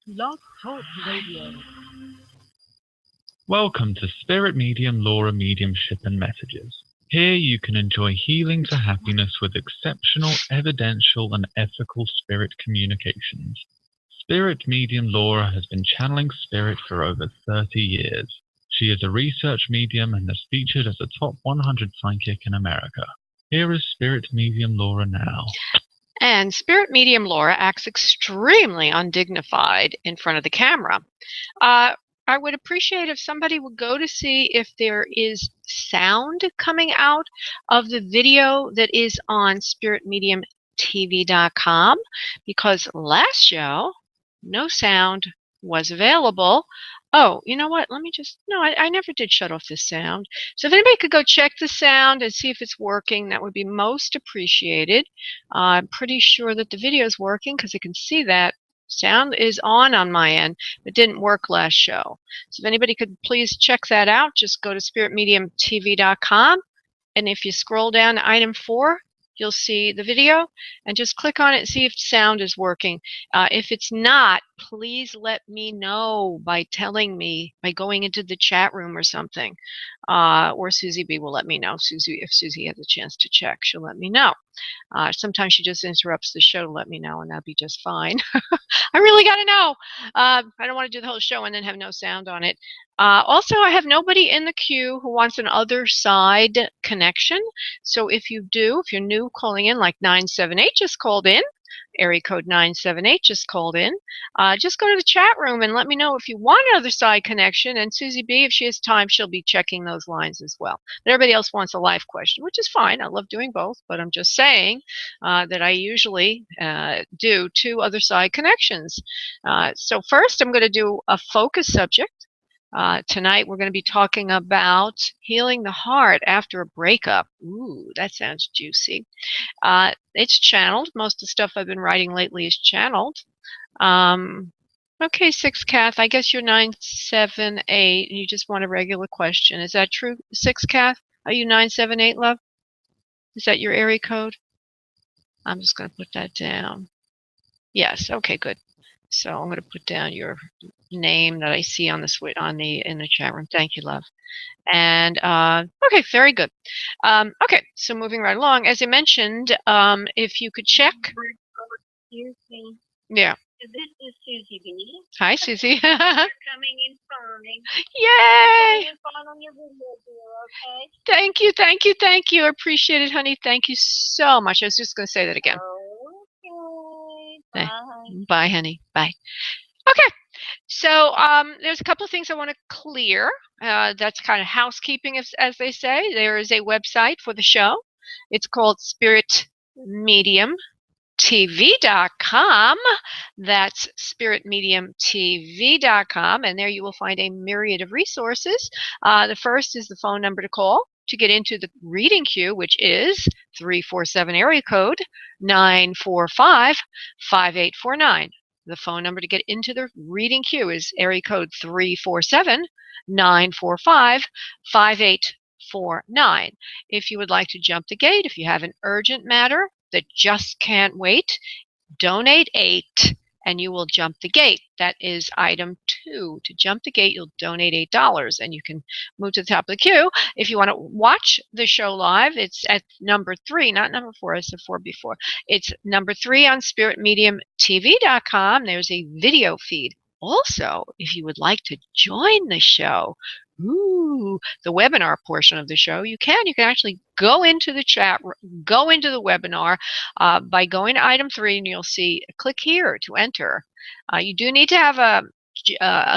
Blog Talk Radio. Welcome to Spirit Medium Laura Mediumship and Messages. Here you can enjoy healing to happiness with exceptional, evidential, and ethical spirit communications. Spirit Medium Laura has been channeling spirit for over 30 years. She is a research medium and is featured as a top 100 psychic in America. Here is Spirit Medium Laura now. And Spirit Medium Laura acts extremely undignified in front of the camera. I would appreciate if somebody would go to see if there is sound coming out of the video that is on spiritmediumtv.com, because last show, no sound was available. Oh, you know what? Let me just, no, I never did shut off the sound. So if anybody could go check the sound and see if it's working, that would be most appreciated. I'm pretty sure that the video is working because I can see that sound is on my end. It didn't work last show. So if anybody could please check that out, just go to spiritmediumtv.com. And if you scroll down to item 4, you'll see the video, and just click on it and see if sound is working. If it's not, please let me know by telling me, by going into the chat room or something. Or Susie B will let me know. If Susie has a chance to check, she'll let me know. Sometimes she just interrupts the show to let me know, and that'd be just fine. I really got to know. I don't want to do the whole show and then have no sound on it. Also, I have nobody in the queue who wants an other side connection. So if you do, if you're new calling in, like 978 just called in, area code 978 just called in, just go to the chat room and let me know if you want another side connection. And Susie B, if she has time, she'll be checking those lines as well. But everybody else wants a live question, which is fine. I love doing both, but I'm just saying that I usually do 2 other side connections. So first, I'm going to do a focus subject. Tonight, we're going to be talking about healing the heart after a breakup. Ooh, that sounds juicy. It's channeled. Most of the stuff I've been writing lately is channeled. Okay, 6 Kath, I guess you're 978 and you just want a regular question. Is that true, 6 Kath? Are you 978, love? Is that your area code? I'm just going to put that down. Yes, okay, good. So I'm going to put down your name that I see on the in the chat room. Thank you, love. And okay, very good. Okay, so moving right along, as I mentioned, if you could check. Excuse me. Yeah. This is Susie B. Hi, Susie. You're coming in fine. Yay! Coming in fine on your video, dear, okay? Thank you, thank you, thank you. I appreciate it, honey. Thank you so much. I was just going to say that again. Okay. Bye. Bye, honey. Bye. Okay. So there's a couple of things I want to clear. That's kind of housekeeping, as they say. There is a website for the show. It's called spiritmediumtv.com. That's spiritmediumtv.com. And there you will find a myriad of resources. The first is the phone number to call to get into the reading queue, which is 347 area code 945-5849. The phone number to get into the reading queue is area code 347-945-5849. If you would like to jump the gate, if you have an urgent matter that just can't wait, donate 8 and you will jump the gate. That is item 2. To jump the gate, you'll donate $8 and you can move to the top of the queue. If you want to watch the show live, it's at number 3, not number 4. I said 4 before. It's number 3 on spiritmediumtv.com. There's a video feed. Also, if you would like to join the show, the webinar portion of the show, you can actually go into the chat, go into the webinar by going to item 3, and you'll see click here to enter. You do need to have a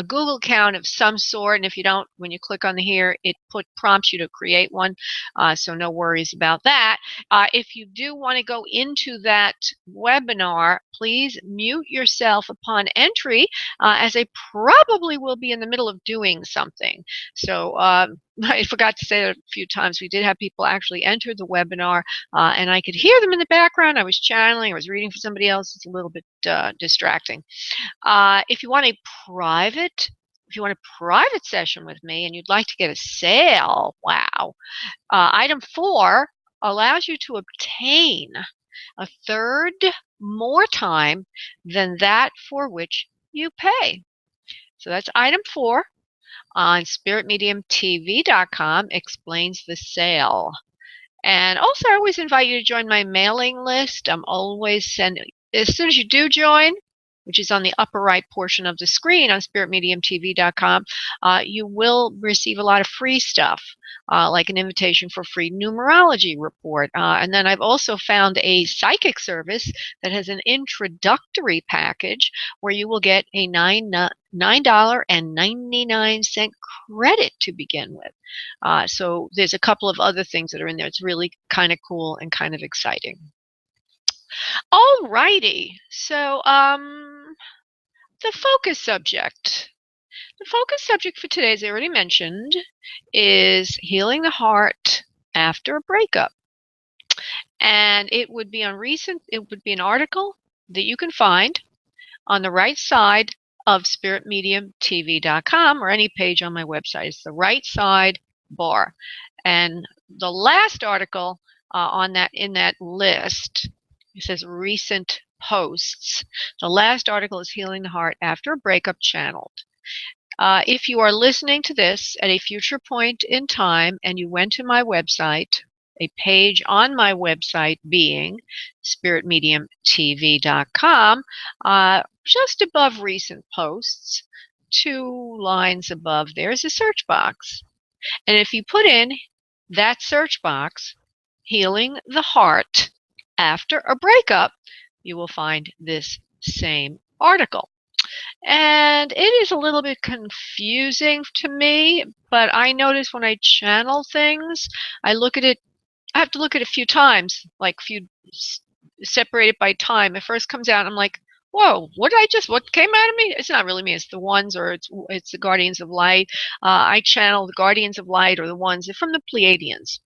Google account of some sort, and if you don't, when you click on the here, it prompts you to create one, so no worries about that. If you do want to go into that webinar, please mute yourself upon entry, as I probably will be in the middle of doing something. So I forgot to say that a few times. We did have people actually enter the webinar, and I could hear them in the background. I was channeling, I was reading for somebody else. It's a little bit distracting. If you want a private session with me and you'd like to get a sale, wow, item 4 allows you to obtain a third more time than that for which you pay. So that's item 4 on spiritmediumtv.com explains the sale. And also, I always invite you to join my mailing list. I'm always sending, as soon as you do join, which is on the upper right portion of the screen on spiritmediumtv.com, you will receive a lot of free stuff, like an invitation for free numerology report. And then I've also found a psychic service that has an introductory package where you will get a $9.99 credit to begin with. So there's a couple of other things that are in there. It's really kind of cool and kind of exciting. All righty. So the focus subject. The focus subject for today, as I already mentioned, is healing the heart after a breakup. And it would be an article that you can find on the right side of spiritmediumtv.com or any page on my website. It's the right side bar. And the last article in that list, it says recent posts. The last article is Healing the Heart After a Breakup Channeled. If you are listening to this at a future point in time and you went to my website, a page on my website being spiritmediumtv.com, just above recent posts, 2 lines above there is a search box. And if you put in that search box, Healing the Heart After a Breakup, you will find this same article. And it is a little bit confusing to me, but I notice when I channel things, I have to look at it a few times, like separated by time. It first comes out, I'm like, whoa, what came out of me? It's not really me, it's the ones, or it's the Guardians of Light. I channel the Guardians of Light, or the ones, they're from the Pleiadians.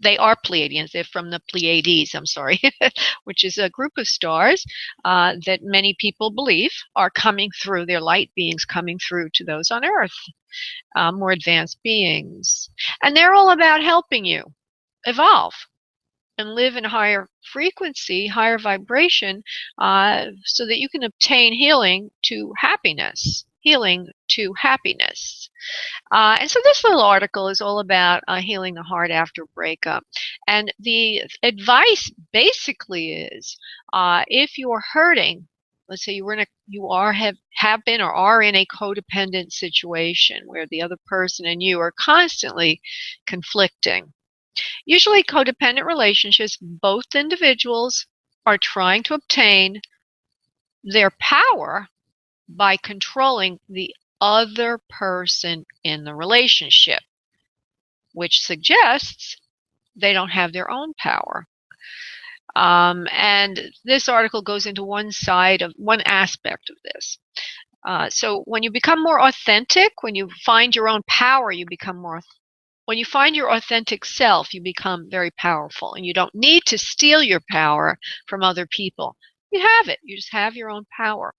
They are Pleiadians. They're from the Pleiades, I'm sorry, which is a group of stars that many people believe are coming through, their light beings coming through to those on Earth, more advanced beings. And they're all about helping you evolve and live in a higher frequency, higher vibration, so that you can obtain healing to happiness. Healing to happiness. And so this little article is all about healing the heart after breakup. And the advice basically is, if you're hurting, let's say you have been or are in a codependent situation where the other person and you are constantly conflicting. Usually codependent relationships, both individuals are trying to obtain their power by controlling the other person in the relationship, which suggests they don't have their own power. And this article goes into one aspect of this. So when you become more authentic, when you find your own power, when you find your authentic self, you become very powerful, and you don't need to steal your power from other people. You have it. You just have your own power.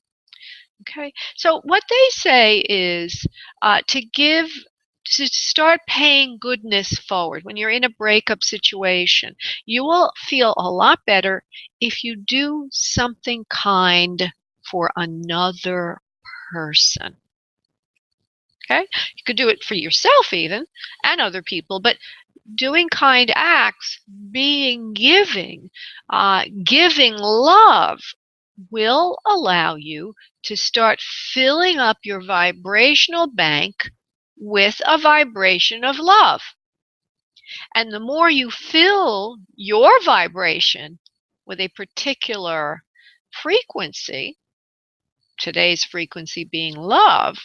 Okay, so what they say is to start paying goodness forward. When you're in a breakup situation, you will feel a lot better if you do something kind for another person. Okay, you could do it for yourself even and other people, but doing kind acts, giving love will allow you to start filling up your vibrational bank with a vibration of love. And the more you fill your vibration with a particular frequency, today's frequency being love,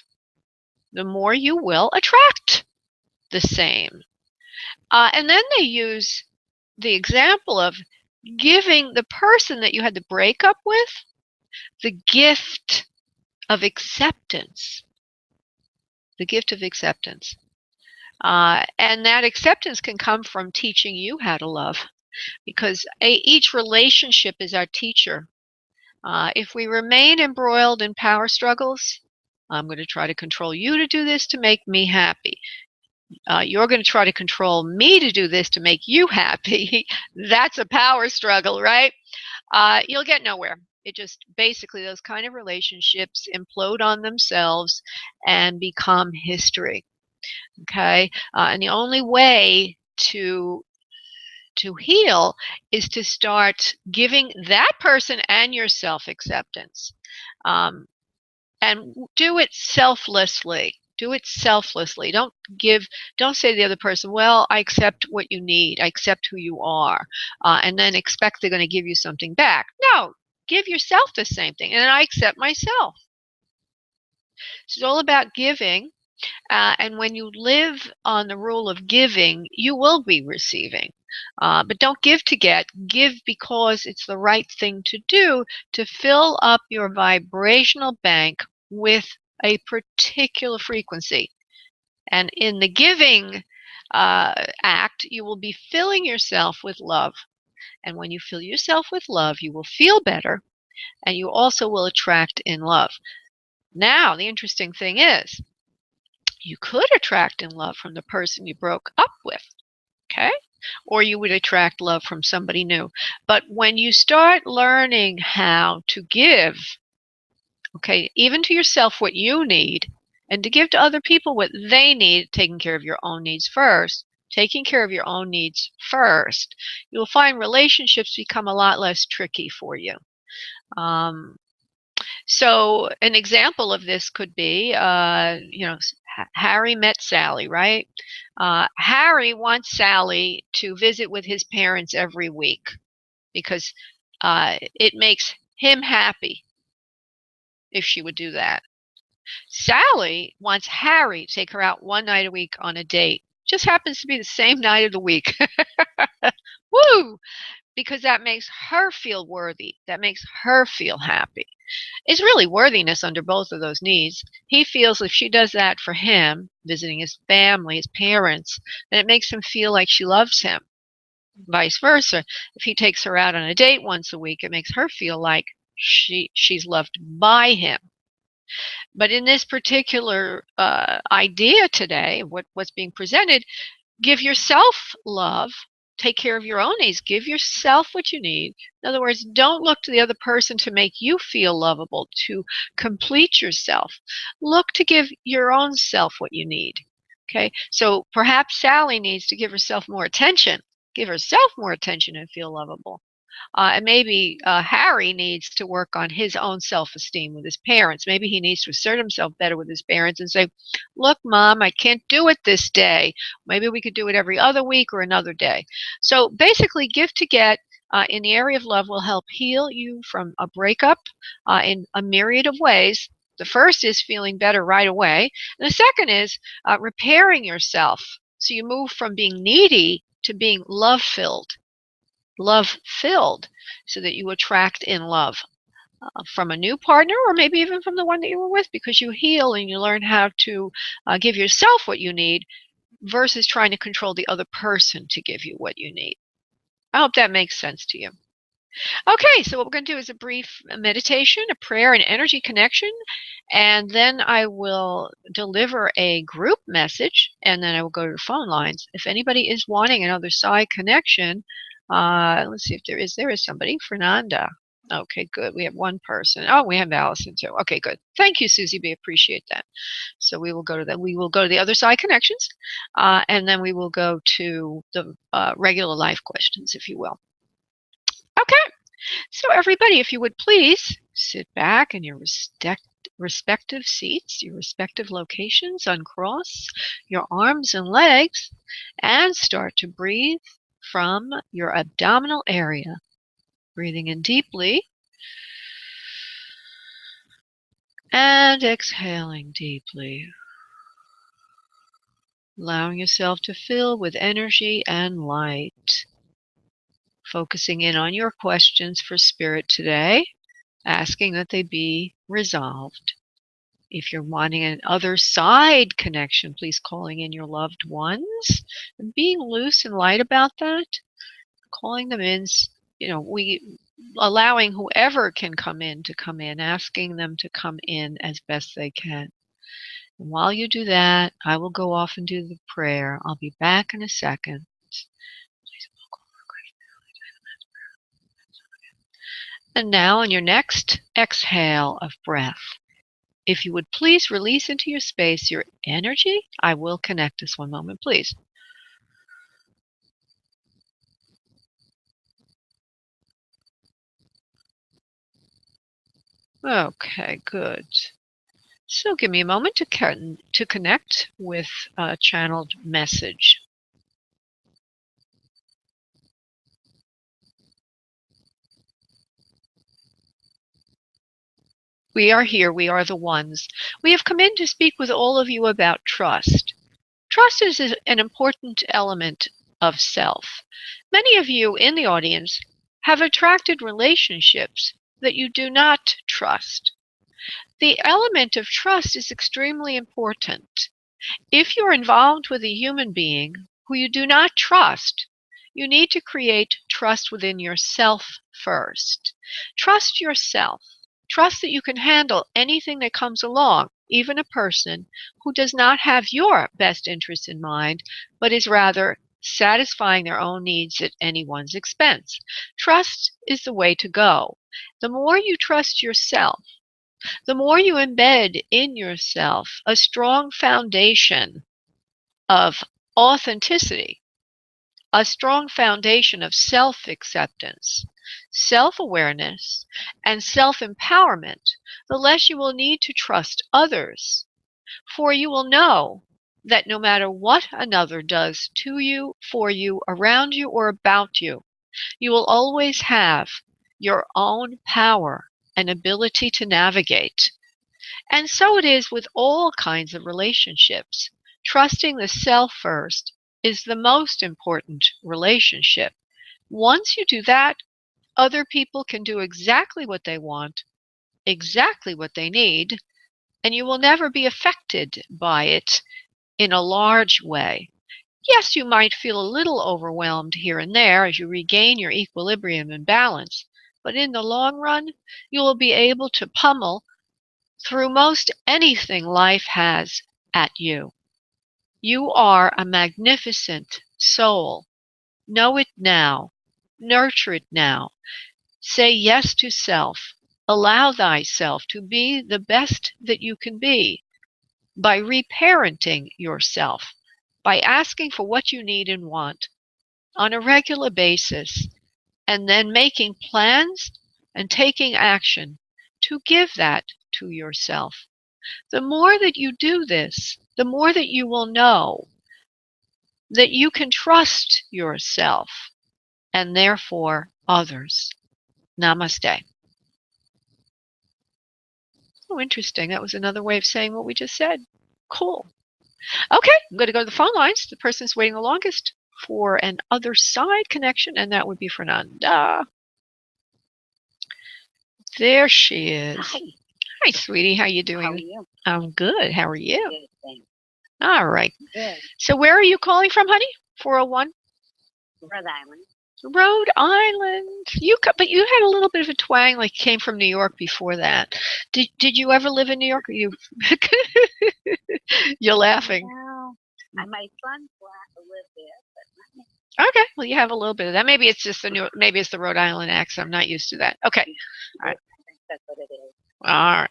the more you will attract the same. And then they use the example of giving the person that you had the breakup with the gift of acceptance. The gift of acceptance. And that acceptance can come from teaching you how to love, because each relationship is our teacher. If we remain embroiled in power struggles, I'm going to try to control you to do this to make me happy. You're going to try to control me to do this to make you happy. That's a power struggle, right? You'll get nowhere. It just basically, those kind of relationships implode on themselves and become history. Okay, and the only way to heal is to start giving that person and yourself acceptance, um, and do it selflessly. Do it selflessly. Don't say to the other person, well, I accept what you need, I accept who you are, and then expect they're going to give you something back. No, give yourself the same thing, and I accept myself. It's all about giving. And when you live on the rule of giving, you will be receiving. But don't give to get. Give because it's the right thing to do to fill up your vibrational bank with a particular frequency. And in the giving act, you will be filling yourself with love. And when you fill yourself with love, you will feel better, and you also will attract in love. Now, the interesting thing is, you could attract in love from the person you broke up with, okay? Or you would attract love from somebody new. But when you start learning how to give, okay, even to yourself what you need, and to give to other people what they need, taking care of your own needs first, you'll find relationships become a lot less tricky for you. So an example of this could be, Harry met Sally, right? Harry wants Sally to visit with his parents every week because it makes him happy if she would do that. Sally wants Harry to take her out one night a week on a date. Just happens to be the same night of the week. Woo! Because that makes her feel worthy. That makes her feel happy. It's really worthiness under both of those needs. He feels if she does that for him, visiting his family, his parents, then it makes him feel like she loves him. Vice versa. If he takes her out on a date once a week, it makes her feel like she's loved by him. But in this particular idea today, what's being presented, give yourself love. Take care of your own needs. Give yourself what you need. In other words, don't look to the other person to make you feel lovable, to complete yourself. Look to give your own self what you need. Okay? So perhaps Sally needs to give herself more attention. Give herself more attention and feel lovable. And maybe Harry needs to work on his own self-esteem with his parents. Maybe he needs to assert himself better with his parents and say, look, Mom, I can't do it this day. Maybe we could do it every other week or another day. So basically, give to get in the area of love will help heal you from a breakup in a myriad of ways. The first is feeling better right away. And the second is repairing yourself. So you move from being needy to being love-filled, so that you attract in love from a new partner, or maybe even from the one that you were with, because you heal and you learn how to give yourself what you need versus trying to control the other person to give you what you need. I hope that makes sense to you. Okay, so what we're going to do is a brief meditation, a prayer, an energy connection, and then I will deliver a group message, and then I will go to the phone lines. If anybody is wanting another side connection, let's see if there is. There is somebody. Fernanda. Okay, good. We have one person. Oh, we have Allison too. Okay, good. Thank you, Susie. We appreciate that. So we will go to that. We will go to the other side connections, and then we will go to the regular life questions, if you will. Okay. So everybody, if you would please sit back in your respective seats, your respective locations, uncross your arms and legs, and start to breathe from your abdominal area. Breathing in deeply and exhaling deeply. Allowing yourself to fill with energy and light. Focusing in on your questions for Spirit today, asking that they be resolved. If you're wanting an other side connection, please calling in your loved ones and being loose and light about that. Calling them in, we allowing whoever can come in to come in, asking them to come in as best they can. And while you do that, I will go off and do the prayer. I'll be back in a second. And now on your next exhale of breath, if you would please release into your space your energy. I will connect this one moment, please. Okay, good. So give me a moment to connect with a channeled message. We are here. We are the ones. We have come in to speak with all of you about trust. Trust is an important element of self. Many of you in the audience have attracted relationships that you do not trust. The element of trust is extremely important. If you're involved with a human being who you do not trust, you need to create trust within yourself first. Trust yourself. Trust that you can handle anything that comes along, even a person who does not have your best interests in mind, but is rather satisfying their own needs at anyone's expense. Trust is the way to go. The more you trust yourself, the more you embed in yourself a strong foundation of authenticity, a strong foundation of self-acceptance, self-awareness, and self-empowerment, the less you will need to trust others. For you will know that no matter what another does to you, for you, around you, or about you, you will always have your own power and ability to navigate. And so it is with all kinds of relationships. Trusting the self first is the most important relationship. Once you do that, other people can do exactly what they want, exactly what they need, and you will never be affected by it in a large way. Yes, you might feel a little overwhelmed here and there as you regain your equilibrium and balance, but in the long run, you will be able to pummel through most anything life has at you. You are a magnificent soul. Know it now. Nurture it now. Say yes to self. Allow thyself to be the best that you can be by reparenting yourself, by asking for what you need and want on a regular basis, and then making plans and taking action to give that to yourself. The more that you do this, the more that you will know that you can trust yourself and therefore others. Namaste. Oh, interesting. That was another way of saying what we just said. Cool. Okay, I'm going to go to the phone lines. The person's waiting the longest for an other side connection, and that would be Fernanda. There she is. Hi. Hi, sweetie. How you doing? How are you? I'm good. How are you? Good, thanks. All right. Good. So where are you calling from, honey? 401? Rhode Island. Rhode Island. But you had a little bit of a twang, like you came from New York before that. Did you ever live in New York? You're laughing. Well, my son lived there, but not me. Okay, well you have a little bit of that. Maybe it's just maybe it's the Rhode Island accent. I'm not used to that. Okay. All right. I think that's what it is. All right.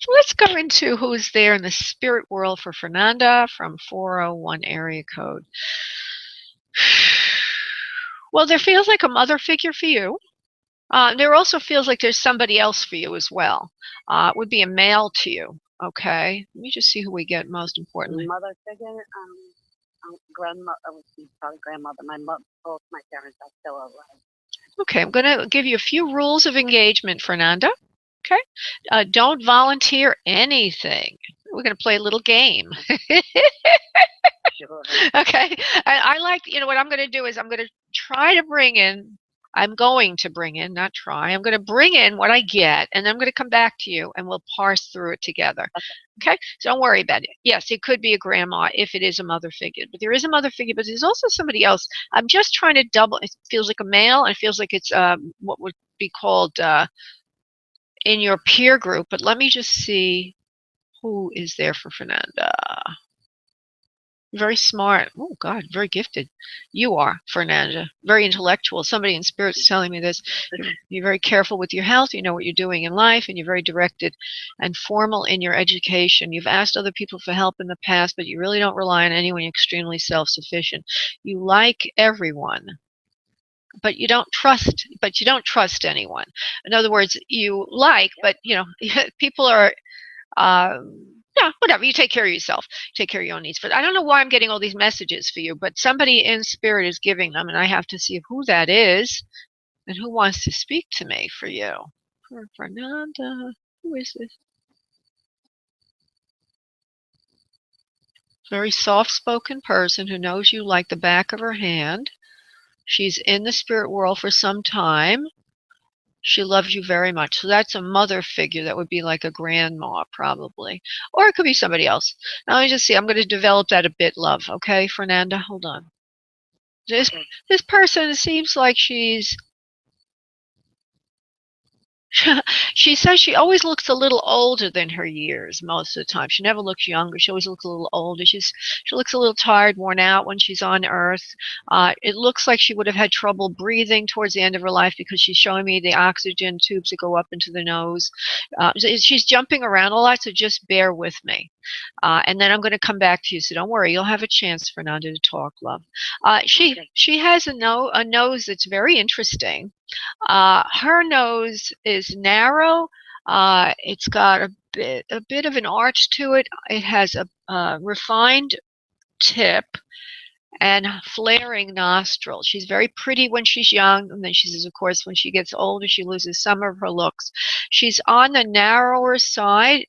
So let's go into who's there in the spirit world for Fernanda from 401 area code. Well, there feels like a mother figure for you. There also feels like there's somebody else for you as well. It would be a male to you. Okay. Let me just see who we get most importantly. Mother figure, grandmother, probably grandmother. Both my parents are still alive. Okay, I'm going to give you a few rules of engagement, Fernanda. Okay. Don't volunteer anything. We're going to play a little game. Sure. Okay. I like, what I'm going to do is I'm going to try to bring in, I'm going to bring in, not try, I'm going to bring in what I get, and I'm going to come back to you, and we'll parse through it together. Okay? So don't worry about it. Yes, it could be a grandma if it is a mother figure, but there is a mother figure, but there's also somebody else. I'm just trying to double, it feels like a male, and it feels like it's what would be called in your peer group, but let me just see who is there for Fernanda. Very smart. Oh, God, very gifted. You are, Fernanda. Very intellectual. Somebody in spirit's telling me this. You're very careful with your health. You know what you're doing in life, and you're very directed and formal in your education. You've asked other people for help in the past, but you really don't rely on anyone. You're extremely self-sufficient. You like everyone, but you don't trust. But you don't trust anyone. In other words, you like, but people are. Yeah, whatever. You take care of yourself. Take care of your own needs. But I don't know why I'm getting all these messages for you, but somebody in spirit is giving them, and I have to see who that is and who wants to speak to me for you. For Fernanda. Who is this? Very soft-spoken person who knows you like the back of her hand. She's in the spirit world for some time. She loves you very much. So that's a mother figure. That would be like a grandma, probably. Or it could be somebody else. Now, let me just see. I'm going to develop that a bit, love. Okay, Fernanda? Hold on. This person seems like she's... She says she always looks a little older than her years most of the time. She never looks younger. She always looks a little older. She looks a little tired, worn out when she's on Earth. It looks like she would have had trouble breathing towards the end of her life because she's showing me the oxygen tubes that go up into the nose. She's jumping around a lot, so just bear with me. And then I'm going to come back to you, so don't worry. You'll have a chance, Fernanda, to talk, love. She has a nose that's very interesting. Her nose is narrow. It's got a bit of an arch to it. It has a refined tip and flaring nostrils. She's very pretty when she's young, and then she's, of course, when she gets older, she loses some of her looks. She's on the narrower side,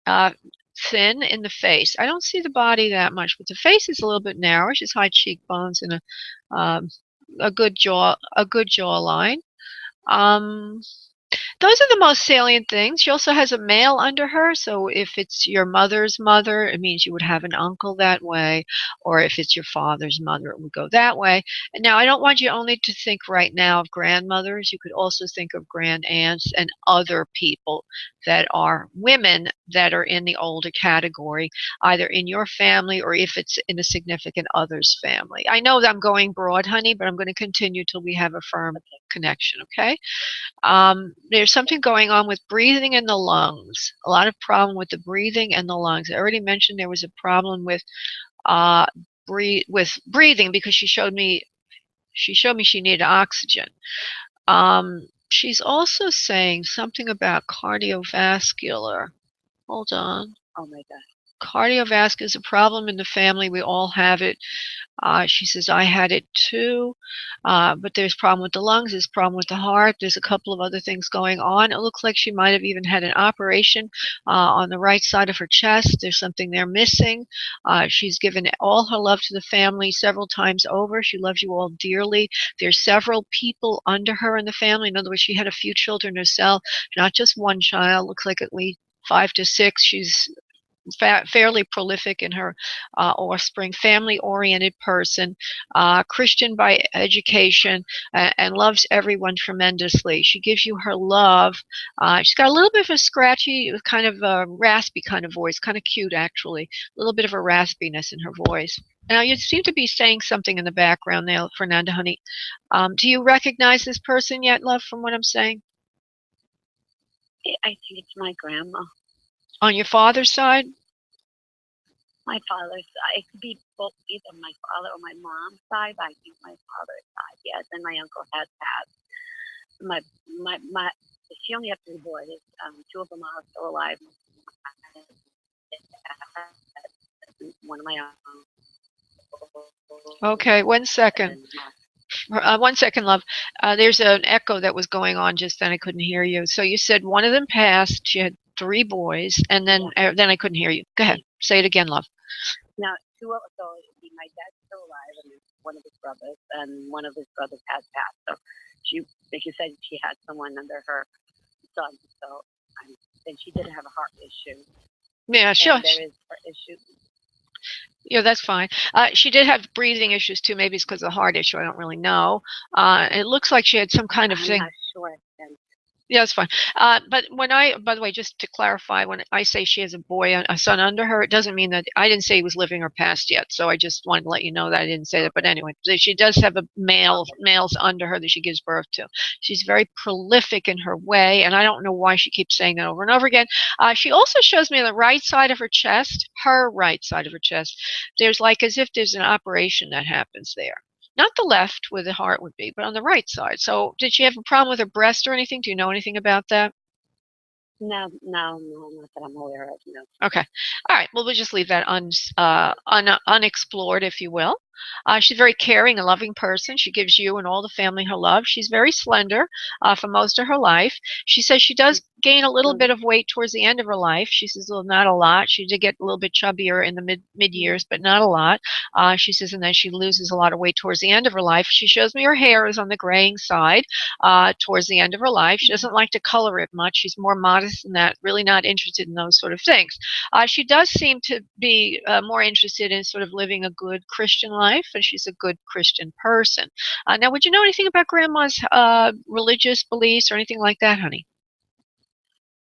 thin in the face. I don't see the body that much, but the face is a little bit narrow. She's high cheekbones and a good jawline. Those are the most salient things. She also has a male under her, so if it's your mother's mother, it means you would have an uncle that way, or if it's your father's mother, it would go that way. And now, I don't want you only to think right now of grandmothers. You could also think of grand aunts and other people that are women that are in the older category, either in your family or if it's in a significant other's family. I know that I'm going broad, honey, but I'm going to continue till we have a firm connection, okay? There's something going on with breathing in the lungs. A lot of problem with the breathing and the lungs. I already mentioned there was a problem with breathing because she showed me she needed oxygen. She's also saying something about cardiovascular. Hold on. Oh my God. Cardiovascular is a problem in the family. We all have it. She says, I had it too, but there's a problem with the lungs, there's a problem with the heart, there's a couple of other things going on. It looks like she might have even had an operation on the right side of her chest. There's something there missing. She's given all her love to the family several times over. She loves you all dearly. There's several people under her in the family. In other words, she had a few children herself, not just one child. Looks like at least 5 to 6. She's fairly prolific in her offspring, family-oriented person, Christian by education, and loves everyone tremendously. She gives you her love. She's got a little bit of a scratchy, kind of a raspy kind of voice, kind of cute actually, a little bit of a raspiness in her voice. Now, you seem to be saying something in the background there, Fernanda, honey. Do you recognize this person yet, love, from what I'm saying? I think it's my grandma. On your father's side? My father's side. It could be both, either my father or my mom's side. I think my father's side, yes. And my uncle has passed. She only has 3 boys. 2 of them are still alive. One of my uncles. Okay, 1 second. 1 second, love. There's an echo that was going on just then. I couldn't hear you. So you said one of them passed. She had 3 boys, and then I couldn't hear you. Go ahead. Say it again, love. Now, so my dad's still alive, and one of his brothers, and one of his brothers has passed. So like you said, she had someone under her son. So and she did have a heart issue. Yeah, sure. And there is heart issue. Yeah, that's fine. She did have breathing issues too. Maybe it's because of the heart issue. I don't really know. It looks like she had some kind of thing. I'm not sure. Yeah, it's fine. But by the way, just to clarify, when I say she has a boy, a son under her, it doesn't mean that I didn't say he was living or passed yet. So I just wanted to let you know that I didn't say that. But anyway, she does have a males under her that she gives birth to. She's very prolific in her way, and I don't know why she keeps saying that over and over again. She also shows me on the right side of her right side of her chest, there's like as if there's an operation that happens there. Not the left where the heart would be, but on the right side. So did she have a problem with her breast or anything? Do you know anything about that? No, not that I'm aware of. No. Okay. All right. Well, we'll just leave that unexplored, if you will. She's a very caring and loving person. She gives you and all the family her love. She's very slender for most of her life. She says she does gain a little bit of weight towards the end of her life. She says, well, not a lot. She did get a little bit chubbier in the mid years, but not a lot. She says, and then she loses a lot of weight towards the end of her life. She shows me her hair is on the graying side towards the end of her life. She doesn't like to color it much. She's more modest than that, really not interested in those sort of things. She does seem to be more interested in sort of living a good Christian life, and she's a good Christian person. Now, would you know anything about Grandma's religious beliefs or anything like that, honey?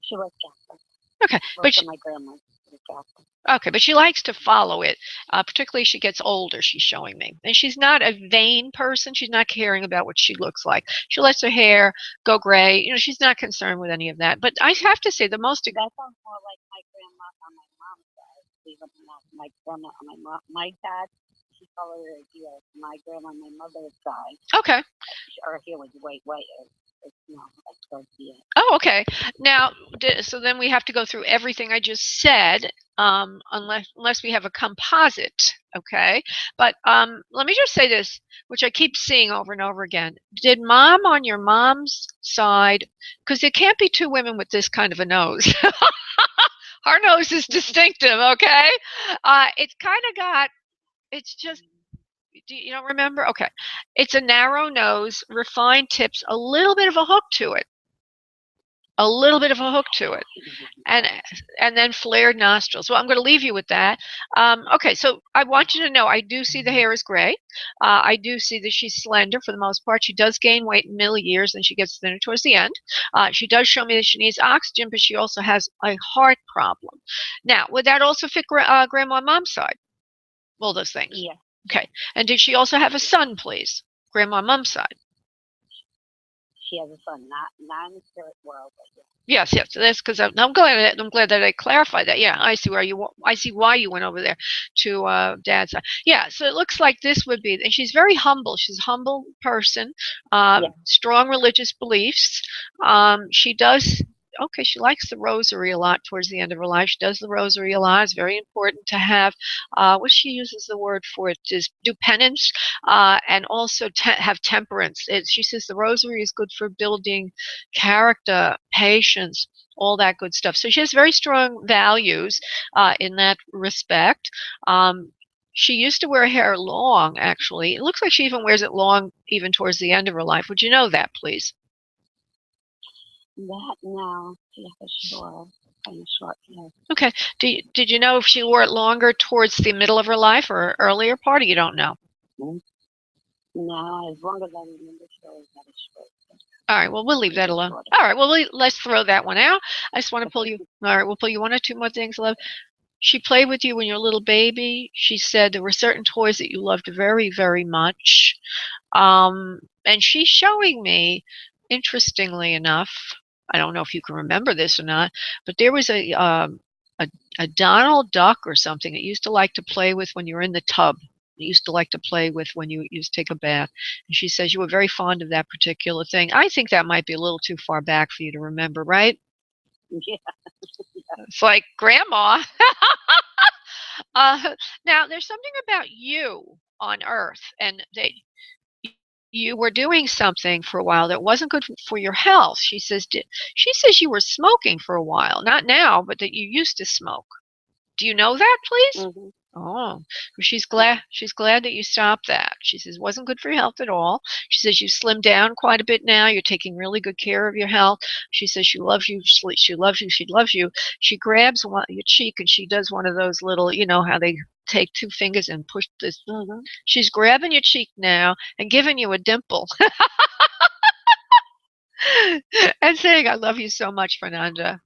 She was Catholic. Okay, but my grandma was Catholic. Okay, but she likes to follow it, particularly as she gets older, she's showing me. And she's not a vain person. She's not caring about what she looks like. She lets her hair go gray. You know, she's not concerned with any of that. But I have to say, that sounds more like my grandma on my mom's side. Even my grandma on my dad, she colored her hair. My grandma on my mother's side. Okay. Her hair was white. Oh, okay. Now, so then we have to go through everything I just said, unless we have a composite, okay? But let me just say this, which I keep seeing over and over again. Did Mom on your mom's side, because there can't be two women with this kind of a nose. Her nose is distinctive, okay? It's kind of got, it's just, you don't remember? Okay. It's a narrow nose, refined tips, a little bit of a hook to it. A little bit of a hook to it, and then flared nostrils. Well, I'm going to leave you with that. Okay, so I want you to know I do see the hair is gray. I do see that she's slender for the most part. She does gain weight in middle years, and she gets thinner towards the end. She does show me that she needs oxygen, but she also has a heart problem. Now, would that also fit Grandma and Mom's side? All those things. Yeah. Okay, and did she also have a son, please? Grandma and Mom's side. She has a son, not in the spirit world, but Yes. So that's because I'm glad that I clarified that. Yeah, I see why you went over there to Dad's side. Yeah, so it looks like this would be, and she's very humble. She's a humble person, strong religious beliefs. She does. Okay, she likes the rosary a lot towards the end of her life. She does the rosary a lot. It's very important to have, what she uses the word for it is do penance, and also have temperance. She says the rosary is good for building character, patience, all that good stuff. So she has very strong values in that respect. She used to wear her hair long, actually. It looks like she even wears it long even towards the end of her life. Would you know that, please? That now, yeah, sure. Kind of short hair. Okay. Did you know if she wore it longer towards the middle of her life or earlier part, or you don't know? No, as long as I remember, she always had a short hair. All right. Well, we'll leave that alone. All right. Well, let's throw that one out. I just want to pull you. All right. We'll pull you one or two more things, love. She played with you when you were a little baby. She said there were certain toys that you loved very, very much. And she's showing me, interestingly enough, I don't know if you can remember this or not, but there was a Donald Duck or something that you used to like to play with when you were in the tub. You used to like to play with when you used to take a bath. And she says you were very fond of that particular thing. I think that might be a little too far back for you to remember, right? Yeah. It's like Grandma. Now, there's something about you on Earth, and you were doing something for a while that wasn't good for your health. She says you were smoking for a while, not now, but that you used to smoke. Do you know that, please? Mm-hmm. Oh, she's glad that you stopped that. She says it wasn't good for your health at all. She says you slimmed down quite a bit now. You're taking really good care of your health. She says she loves you. She loves you. She loves you. She grabs your cheek and she does one of those little, you know how they take two fingers and push this. Mm-hmm. She's grabbing your cheek now and giving you a dimple. And saying, I love you so much, Fernanda.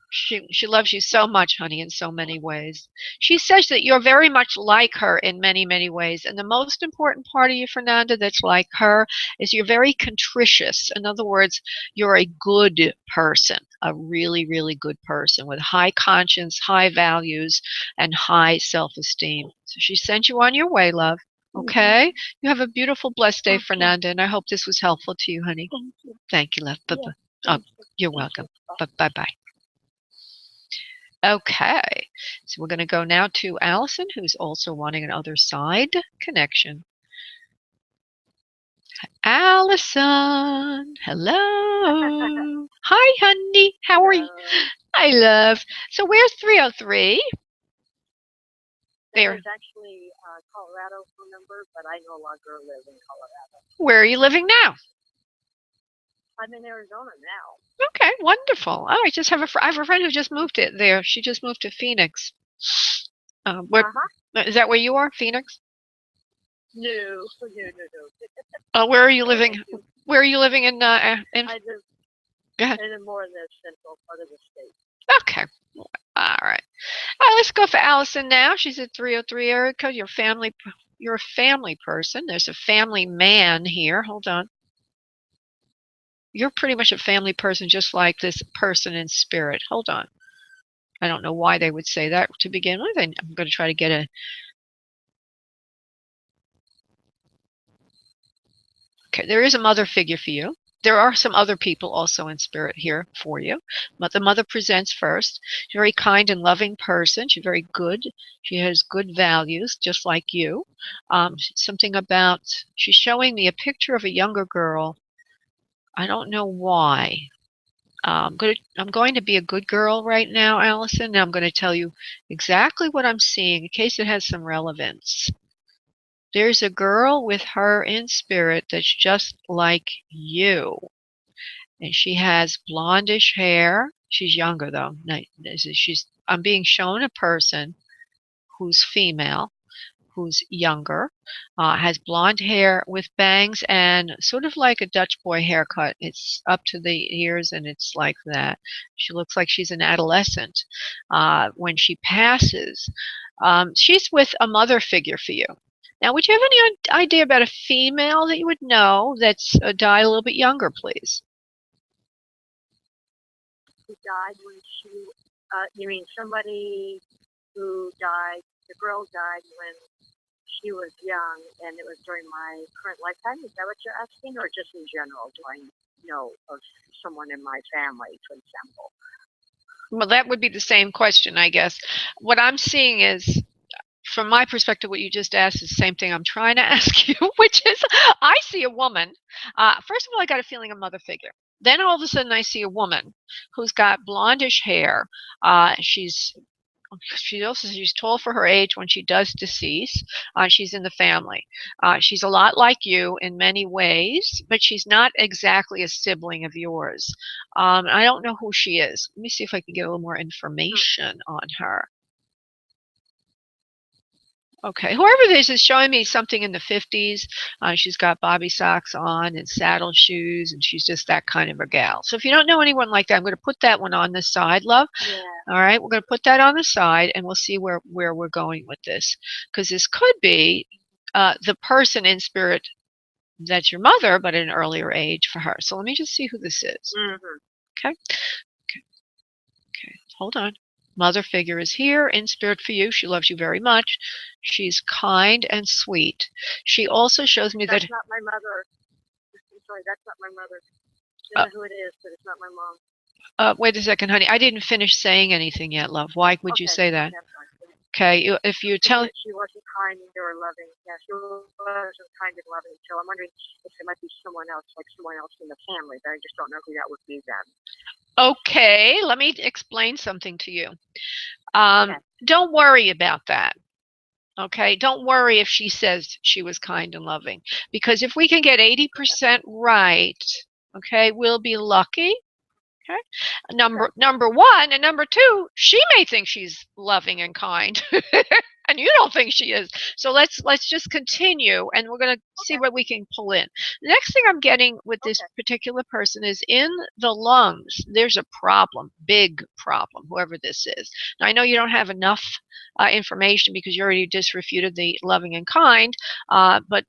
She loves you so much, honey, in so many ways. She says that you're very much like her in many, many ways. And the most important part of you, Fernanda, that's like her is you're very contritious. In other words, you're a good person, a really, really good person with high conscience, high values, and high self-esteem. So she sent you on your way, love. Okay? You have a beautiful, blessed day, Fernanda, and I hope this was helpful to you, honey. Thank you. Thank you, love. Yeah, Oh, you're welcome. Bye-bye. Okay, so we're going to go now to Allison, who's also wanting an other side connection. Allison, hello. Hi, honey. How are you? Hi, love. So where's 303? There is actually a Colorado phone number, but I no longer live in Colorado. Where are you living now? I'm in Arizona now. Okay, wonderful. Oh, I have a friend who just moved it there. She just moved to Phoenix. Is that where you are, Phoenix? No. Where are you living? Where are you living in? I live in more of the central part of the state. Okay. All right. Let's go for Allison now. She's at 303 area code. You're a family person. There's a family man here. Hold on. You're pretty much a family person, just like this person in spirit. Hold on. I don't know why they would say that to begin with. I'm going to try to get a... Okay, there is a mother figure for you. There are some other people also in spirit here for you. But the mother presents first. She's a very kind and loving person. She's very good. She has good values, just like you. Something about... She's showing me a picture of a younger girl. I don't know why. I'm going to be a good girl right now, Allison, and I'm going to tell you exactly what I'm seeing in case it has some relevance. There's a girl with her in spirit that's just like you. And she has blondish hair. She's younger, though. I'm being shown a person who's female, who's younger, has blonde hair with bangs and sort of like a Dutch boy haircut. It's up to the ears and it's like that. She looks like she's an adolescent. When she passes, she's with a mother figure for you. Now, would you have any idea about a female that you would know that's died a little bit younger, please? Who died when she, you mean somebody who died, the girl died when she was young and it was during my current lifetime? Is that what you're asking, or just in general? Do I know of someone in my family, for example? Well, that would be the same question, I guess. What I'm seeing is, from my perspective, what you just asked is the same thing I'm trying to ask you, which is, I see a woman. First of all, I got a feeling of mother figure. Then all of a sudden, I see a woman who's got blondish hair. She's tall for her age when she does decease. She's in the family. She's a lot like you in many ways, but she's not exactly a sibling of yours. I don't know who she is. Let me see if I can get a little more information on her. Okay, whoever this is showing me something in the 50s. She's got bobby socks on and saddle shoes, and she's just that kind of a gal. So if you don't know anyone like that, I'm going to put that one on the side, love. Yeah. All right, we're going to put that on the side, and we'll see where we're going with this. Because this could be the person in spirit that's your mother, but at an earlier age for her. So let me just see who this is. Okay. Hold on. Mother figure is here in spirit for you. She loves you very much. She's kind and sweet. She also shows me that's not my mother. I'm sorry, that's not my mother. I don't know who it is, but it's not my mom. Wait a second, honey. I didn't finish saying anything yet, love. Why would you say that? Okay, if you tell... She wasn't kind or loving. Yeah, she wasn't kind and loving. So I'm wondering if it might be someone else, like someone else in the family, but I just don't know who that would be then. Okay, let me explain something to you. Don't worry about that. Okay, don't worry if she says she was kind and loving, because if we can get 80% right, okay, we'll be lucky. Okay, number one, and number two, she may think she's loving and kind. And you don't think she is. So let's just continue, and we're going to see what we can pull in. The next thing I'm getting with this particular person is in the lungs. There's a problem, big problem, whoever this is. Now I know you don't have enough information because you already disrefuted the loving and kind, but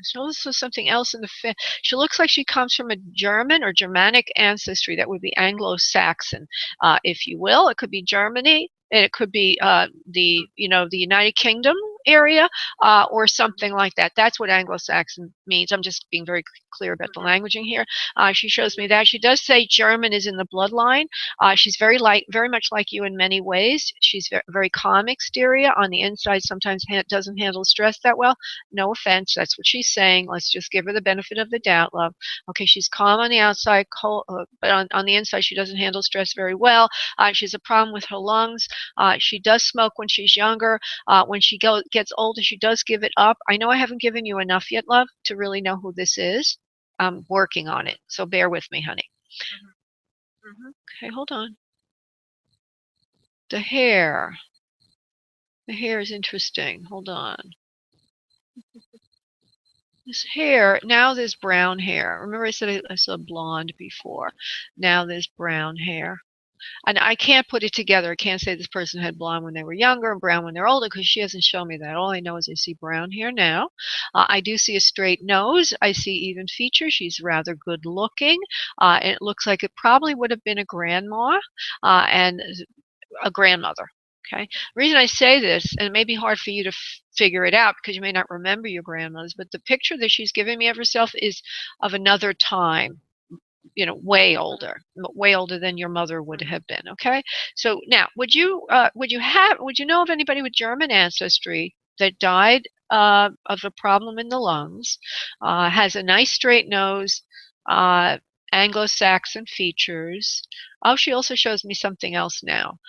so this was something else in the she looks like she comes from a German or Germanic ancestry. That would be Anglo-Saxon, if you will. It could be Germany. It could be the United Kingdom area, or something like that. That's what Anglo-Saxon means. I'm just being very clear about the languaging here. She shows me that. She does say German is in the bloodline. She's very much like you in many ways. She's very calm exterior. On the inside, sometimes doesn't handle stress that well. No offense, that's what she's saying. Let's just give her the benefit of the doubt, love. Okay, she's calm on the outside, cold, but on the inside, she doesn't handle stress very well. She has a problem with her lungs. She does smoke when she's younger. When she gets older, she does give it up. I know I haven't given you enough yet, love, to really know who this is. I'm working on it, so bear with me, honey. Okay, hold on. The hair. The hair is interesting. Hold on. This hair, now there's brown hair. Remember I said I saw blonde before. Now there's brown hair. And I can't put it together. I can't say this person had blonde when they were younger and brown when they're older because she hasn't shown me that. All I know is I see brown hair now. I do see a straight nose. I see even features. She's rather good looking. It looks like it probably would have been a grandma and a grandmother. Okay. The reason I say this, and it may be hard for you to figure it out because you may not remember your grandmothers, but the picture that she's giving me of herself is of another time, way older than your mother would have been. Okay. So now, would you know of anybody with German ancestry that died of a problem in the lungs, has a nice straight nose, Anglo-Saxon features? Oh, she also shows me something else now.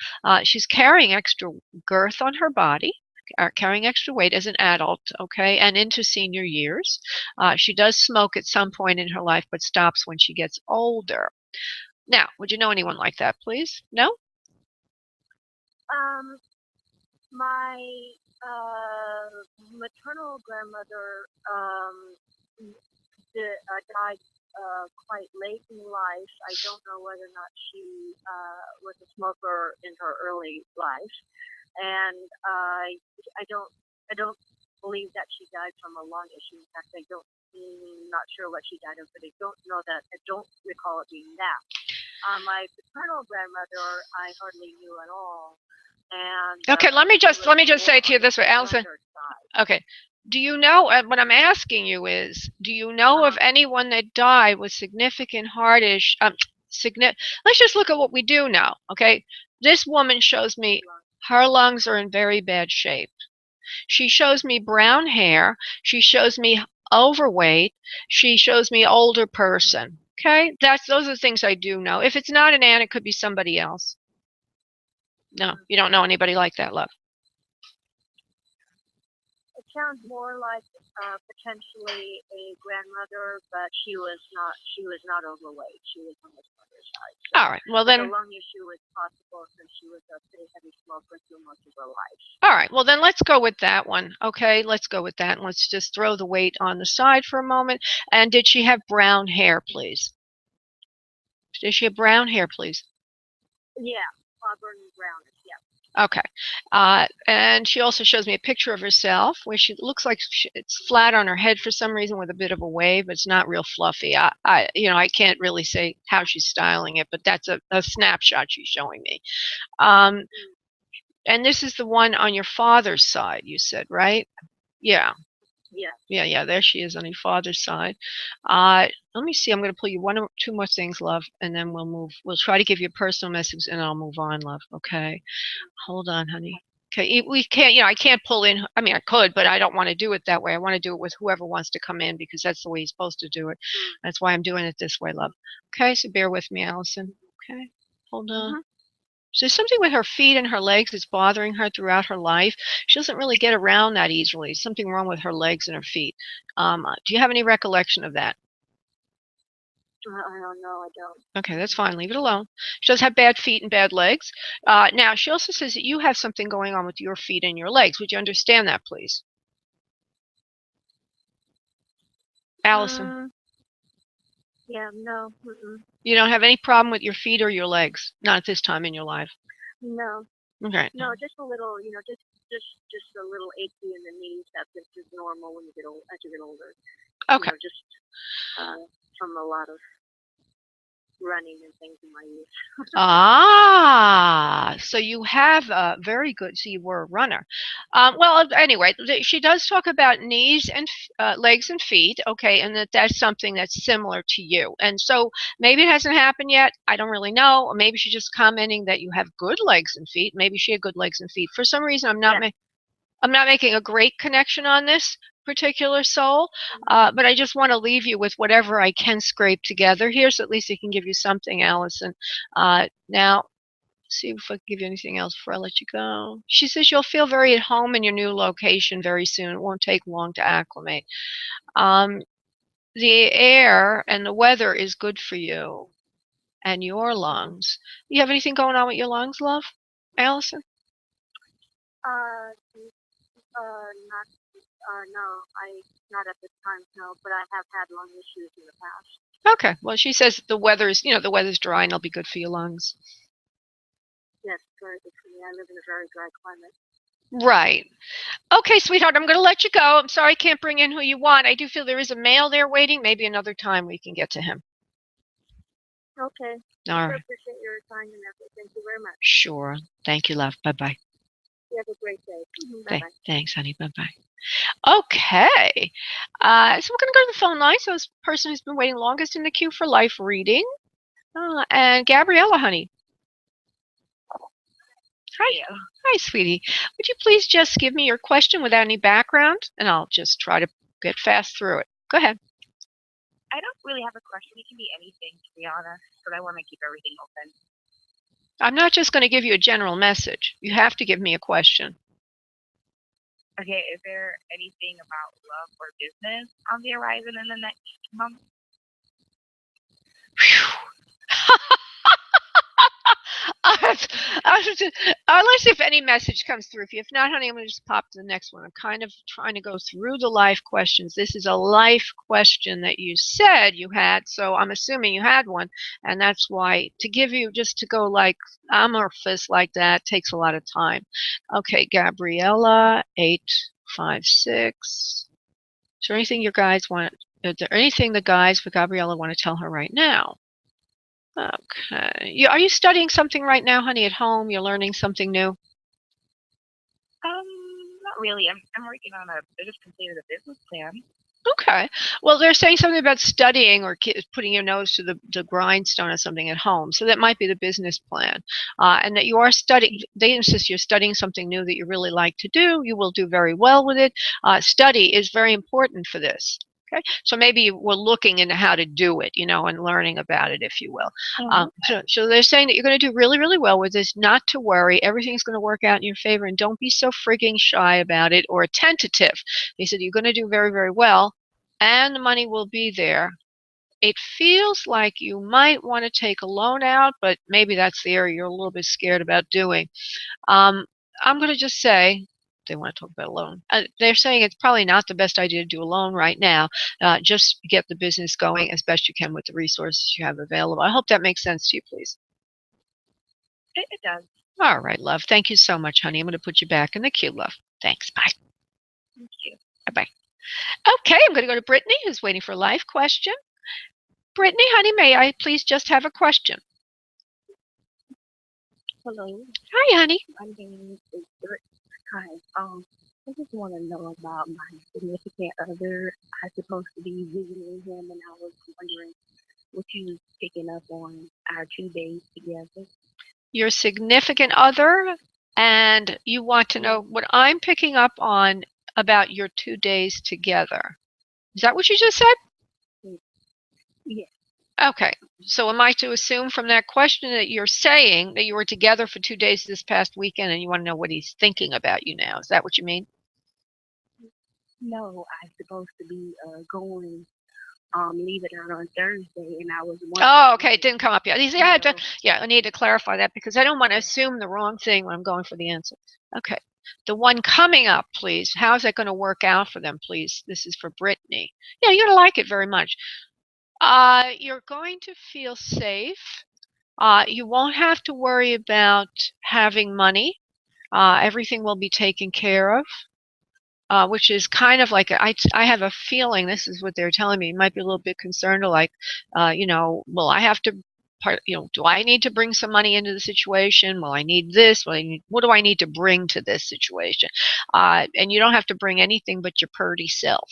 She's carrying extra girth on her body, carrying extra weight as an adult, okay, and into senior years. She does smoke at some point in her life, but stops when she gets older. Now, would you know anyone like that, please? No? My maternal grandmother died quite late in life. I don't know whether or not she was a smoker in her early life, and I don't believe that she died from a lung issue. In fact, I'm not sure what she died of, but I don't recall it being that. My paternal grandmother, I hardly knew at all. And okay, let me just say it to you this way, Allison. Okay. Do you know, what I'm asking you is, do you know of anyone that died with significant heart issue? Let's just look at what we do know, okay? This woman shows me her lungs are in very bad shape. She shows me brown hair. She shows me overweight. She shows me older person, okay? Those are the things I do know. If it's not an aunt, it could be somebody else. No, you don't know anybody like that, love. It sounds more like potentially a grandmother, but she was not overweight. She was on the mother's side. So all right. Well, then the lung issue was possible since she was a pretty heavy smoker through most of her life. All right. Well, then let's go with that one. Okay, let's go with that. And let's just throw the weight on the side for a moment. And did she have brown hair, please? Did she have brown hair, please? Yeah, auburn brownish. Yeah. Okay. And she also shows me a picture of herself where she looks like it's flat on her head for some reason with a bit of a wave, but it's not real fluffy. I can't really say how she's styling it, but that's a snapshot she's showing me. And this is the one on your father's side, you said, right? Yeah. Yeah, there she is on your father's side. Let me see. I'm going to pull you one or two more things, love, and then we'll move. We'll try to give you a personal message, and I'll move on, love. Okay? Hold on, honey. Okay, we can't, I can't pull in. I mean, I could, but I don't want to do it that way. I want to do it with whoever wants to come in because that's the way you're supposed to do it. That's why I'm doing it this way, love. Okay, so bear with me, Allison. Okay, hold on. So there's something with her feet and her legs that's bothering her throughout her life. She doesn't really get around that easily. Something wrong with her legs and her feet. Do you have any recollection of that? I don't know. I don't. Okay, that's fine. Leave it alone. She does have bad feet and bad legs. Now, she also says that you have something going on with your feet and your legs. Would you understand that, please? Allison? Yeah, no. Mm-mm. You don't have any problem with your feet or your legs? Not at this time in your life? No. Okay. No, just a little, just a little achy in the knees. That's just normal when you get old, as you get older. Okay. Just from a lot of running and things in my youth. So you have very good. So you were a runner. Well, anyway, she does talk about knees and legs and feet. Okay, and that's something that's similar to you. And so maybe it hasn't happened yet. I don't really know. Or maybe she's just commenting that you have good legs and feet. Maybe she had good legs and feet. For some reason, I'm not making a great connection on this particular soul, but I just want to leave you with whatever I can scrape together here, so at least it can give you something, Allison. Now, see if I can give you anything else before I let you go. She says you'll feel very at home in your new location very soon. It won't take long to acclimate. The air and the weather is good for you and your lungs. You have anything going on with your lungs, love, Allison? Not, no, not at this time, no, but I have had lung issues in the past. Okay, well, she says the weather's dry and it'll be good for your lungs. Yes, very good for me. I live in a very dry climate. Right. Okay, sweetheart, I'm going to let you go. I'm sorry I can't bring in who you want. I do feel there is a male there waiting. Maybe another time we can get to him. Okay. All right. I appreciate your time and effort. Thank you very much. Sure. Thank you, love. Bye-bye. You have a great day. Bye-bye. Thanks, honey. Bye-bye. Okay. So we're going to go to the phone line. So this person who's been waiting longest in the queue for life reading. And Gabriella, honey. Hi. Hi, sweetie. Would you please just give me your question without any background? And I'll just try to get fast through it. Go ahead. I don't really have a question. It can be anything, to be honest, but I want to keep everything open. I'm not just going to give you a general message. You have to give me a question. Okay, is there anything about love or business on the horizon in the next month? Let's see if any message comes through. If not, honey, I'm going to just pop to the next one. I'm kind of trying to go through the life questions. This is a life question that you said you had, so I'm assuming you had one, and that's why to give you just to go like amorphous like that takes a lot of time. Okay, Gabriella, 856. Is there anything your guys want? Is there anything the guys for Gabriella want to tell her right now? Okay. Are you studying something right now, honey, at home? You're learning something new? Not really. I'm working on I just completed a business plan. Okay. Well, they're saying something about studying or putting your nose to the grindstone or something at home. So that might be the business plan. And that you are studying, they insist you're studying something new that you really like to do. You will do very well with it. Study is very important for this. Okay, so maybe we're looking into how to do it, and learning about it, if you will. So they're saying that you're going to do really, really well with this. Not to worry, everything's going to work out in your favor, and don't be so frigging shy about it or tentative. They said you're going to do very, very well, and the money will be there. It feels like you might want to take a loan out, but maybe that's the area you're a little bit scared about doing. I'm going to just say, they want to talk about a loan. They're saying it's probably not the best idea to do a loan right now. Just get the business going as best you can with the resources you have available. I hope that makes sense to you, please. It does. All right, love. Thank you so much, honey. I'm going to put you back in the queue, love. Thanks. Bye. Thank you. Bye-bye. Okay, I'm going to go to Brittany, who's waiting for a life question. Brittany, honey, may I please just have a question? Hello. Hi, honey. My name is Britt. Hi. I just want to know about my significant other. I'm supposed to be visiting him, and I was wondering what he was picking up on our 2 days together. Your significant other, and you want to know what I'm picking up on about your 2 days together. Is that what you just said? Yes. Okay. So am I to assume from that question that you're saying that you were together for 2 days this past weekend and you want to know what he's thinking about you now? Is that what you mean? No, I'm supposed to be going leave it out on Thursday, and I was Oh, wondering, okay. It didn't come up yet. you know, I need to clarify that because I don't want to assume the wrong thing when I'm going for the answer. Okay. The one coming up, please. How's that going to work out for them, please? This is for Brittany. Yeah, you're going to like it very much. You're going to feel safe. You won't have to worry about having money. Everything will be taken care of. Which is kind of like I have a feeling this is what they're telling me. You might be a little bit concerned, or like, well, I have to, do I need to bring some money into the situation? Well, I need this. What do I need to bring to this situation? And you don't have to bring anything but your purty self.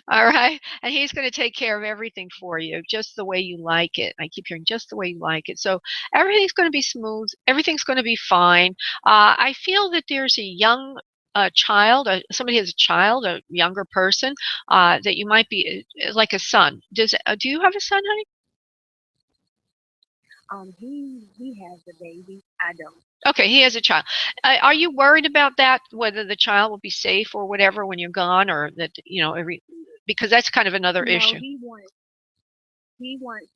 All right. And he's going to take care of everything for you just the way you like it. I keep hearing just the way you like it. So everything's going to be smooth. Everything's going to be fine. I feel that there's a young child, somebody has a child, a younger person, that you might be like a son. Do you have a son, honey? he has a baby. I don't. Okay, he has a child. Are you worried about that, whether the child will be safe or whatever when you're gone, or that, because that's kind of another No, issue. he wants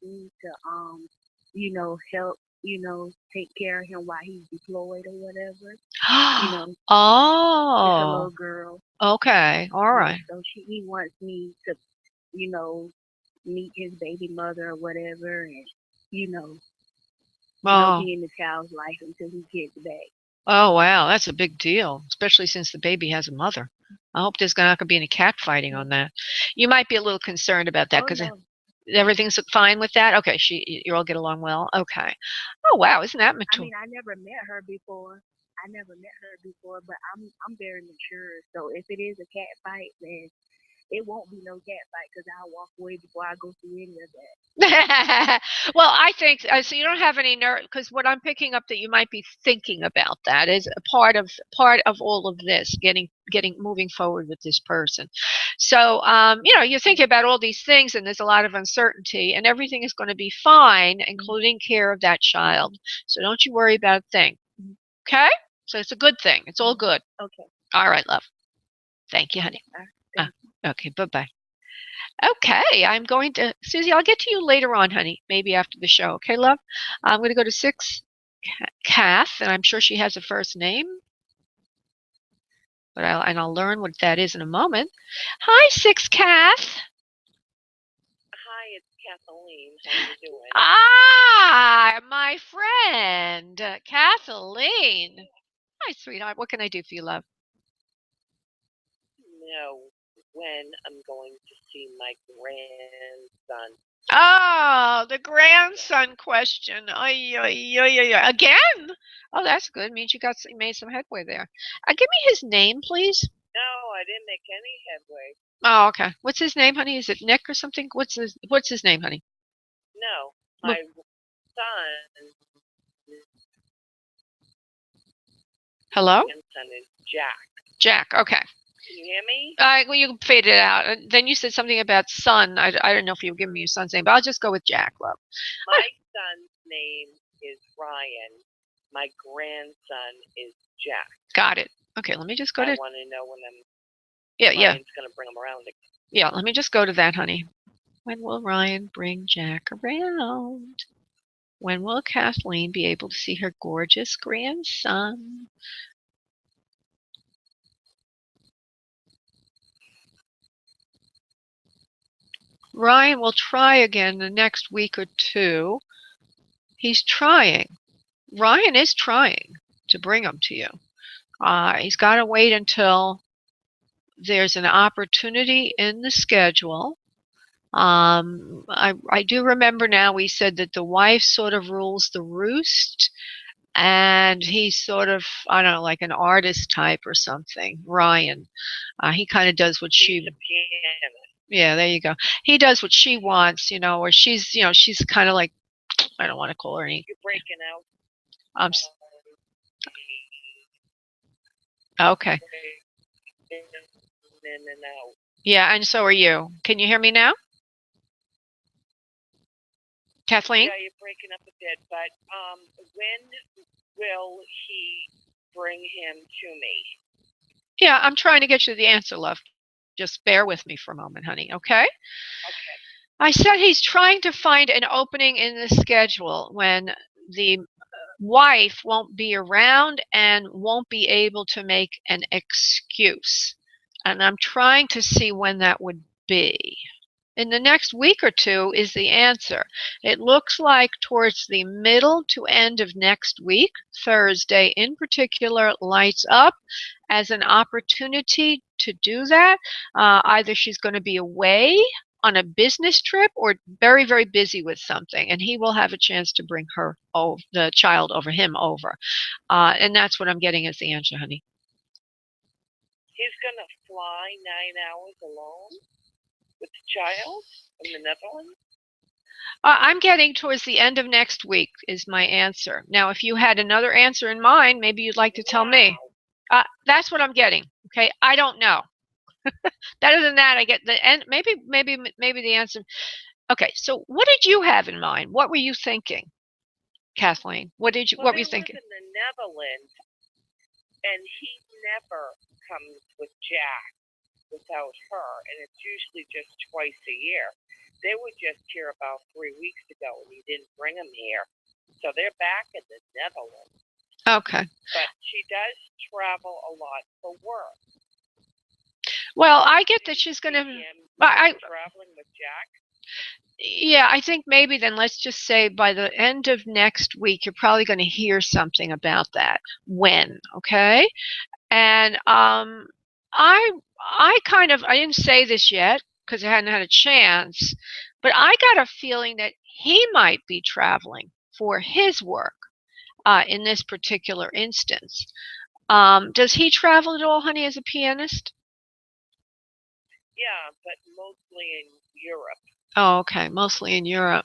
me to help, take care of him while he's deployed or whatever. It's a Oh, little girl. okay, all Yeah, right. so he wants me to, meet his baby mother or whatever, and Oh, be in the child's life until he gets back. oh, wow, that's a big deal, especially since the baby has a mother. I hope there's not going to be any cat fighting on that. You might be a little concerned about that Oh because no. everything's fine with that. Okay, you all get along well. Okay. Oh, wow, isn't that I mature? mean, I never met her before. But I'm very mature. So if it is a cat fight, then it won't be no cat fight because I'll walk away before I go through any of that. Well, I think so. You don't have any nerve because what I'm picking up that you might be thinking about that is a part of all of this, getting moving forward with this person. So, you're thinking about all these things, and there's a lot of uncertainty, and everything is going to be fine, including care of that child. So don't you worry about a thing. Okay? So it's a good thing. It's all good. Okay. All right, love. Thank you, honey. Okay, bye bye. Okay, I'm going to, Susie, I'll get to you later on, honey, maybe after the show. Okay, love? I'm going to go to 6, Kath, and I'm sure she has a first name, but I'll learn what that is in a moment. Hi, 6, Kath. Hi, it's Kathleen. How are you doing? Ah, my friend, Kathleen. Hi, sweetheart. What can I do for you, love? Know when I'm going to see my grandson. Oh, the grandson question. Again? Oh, that's good. Means you made some headway there. Give me his name, please. No, I didn't make any headway. Oh, okay. What's his name, honey? Is it Nick or something? What's his name, honey? No, my son. Hello? Grandson is Jack. Jack. Okay. Can you hear me? Well, you faded out. Then you said something about son. I don't know if you were giving me your son's name, but I'll just go with Jack, love. My son's name is Ryan. My grandson is Jack. Got it. Okay, let me just go to. I want to know when Ryan's going to bring him around again. Yeah, let me just go to that, honey. When will Ryan bring Jack around? When will Kathleen be able to see her gorgeous grandson? Ryan will try again the next week or two. He's trying. Ryan is trying to bring him to you. He's got to wait until there's an opportunity in the schedule. I do remember now we said that the wife sort of rules the roost, and he's sort of, I don't know, like an artist type or something. Ryan, he kind of does what He's a pianist. Yeah, there you go. He does what she wants, or she's kind of like, I don't want to call her any. You're breaking out. Okay. In and out. Yeah, and so are you. Can you hear me now? Kathleen? Yeah, you're breaking up a bit, but when will he bring him to me? Yeah, I'm trying to get you the answer, love. Just bear with me for a moment, honey, okay? Okay. I said he's trying to find an opening in the schedule when the wife won't be around and won't be able to make an excuse. And I'm trying to see when that would be. In the next week or two is the answer. It looks like towards the middle to end of next week, Thursday in particular, lights up as an opportunity to do that. Either she's going to be away on a business trip or very, very busy with something, and he will have a chance to bring her over, the child over, him over. And that's what I'm getting as the answer, honey. He's going to fly 9 hours alone with the child in the Netherlands? I'm getting towards the end of next week is my answer. Now, if you had another answer in mind, maybe you'd like to tell me. That's what I'm getting. Okay, I don't know. Better than that, I get the end. Maybe the answer. Okay, so what did you have in mind? What were you thinking, Kathleen? What were you thinking? Live in the Netherlands, and he never comes with Jack without her, and it's usually just twice a year. They were just here about 3 weeks ago, and he didn't bring them here. So they're back in the Netherlands. Okay. But she does travel a lot for work. Well, I get that she's going to. Traveling with Jack. Yeah, I think maybe then let's just say by the end of next week, you're probably going to hear something about that. When, okay? And I didn't say this yet because I hadn't had a chance, but I got a feeling that he might be traveling for his work in this particular instance. Does he travel at all, honey, as a pianist? Yeah, but mostly in Europe. Oh, okay, mostly in Europe.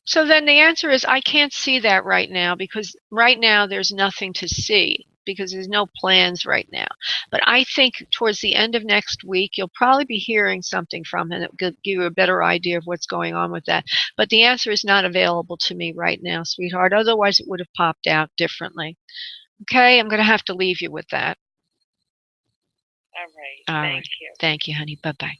So then the answer is I can't see that right now because right now there's nothing to see because there's no plans right now. But I think towards the end of next week, you'll probably be hearing something from him that will give you a better idea of what's going on with that. But the answer is not available to me right now, sweetheart. Otherwise, it would have popped out differently. Okay, I'm going to have to leave you with that. All right. Thank you. Thank you, honey. Bye-bye.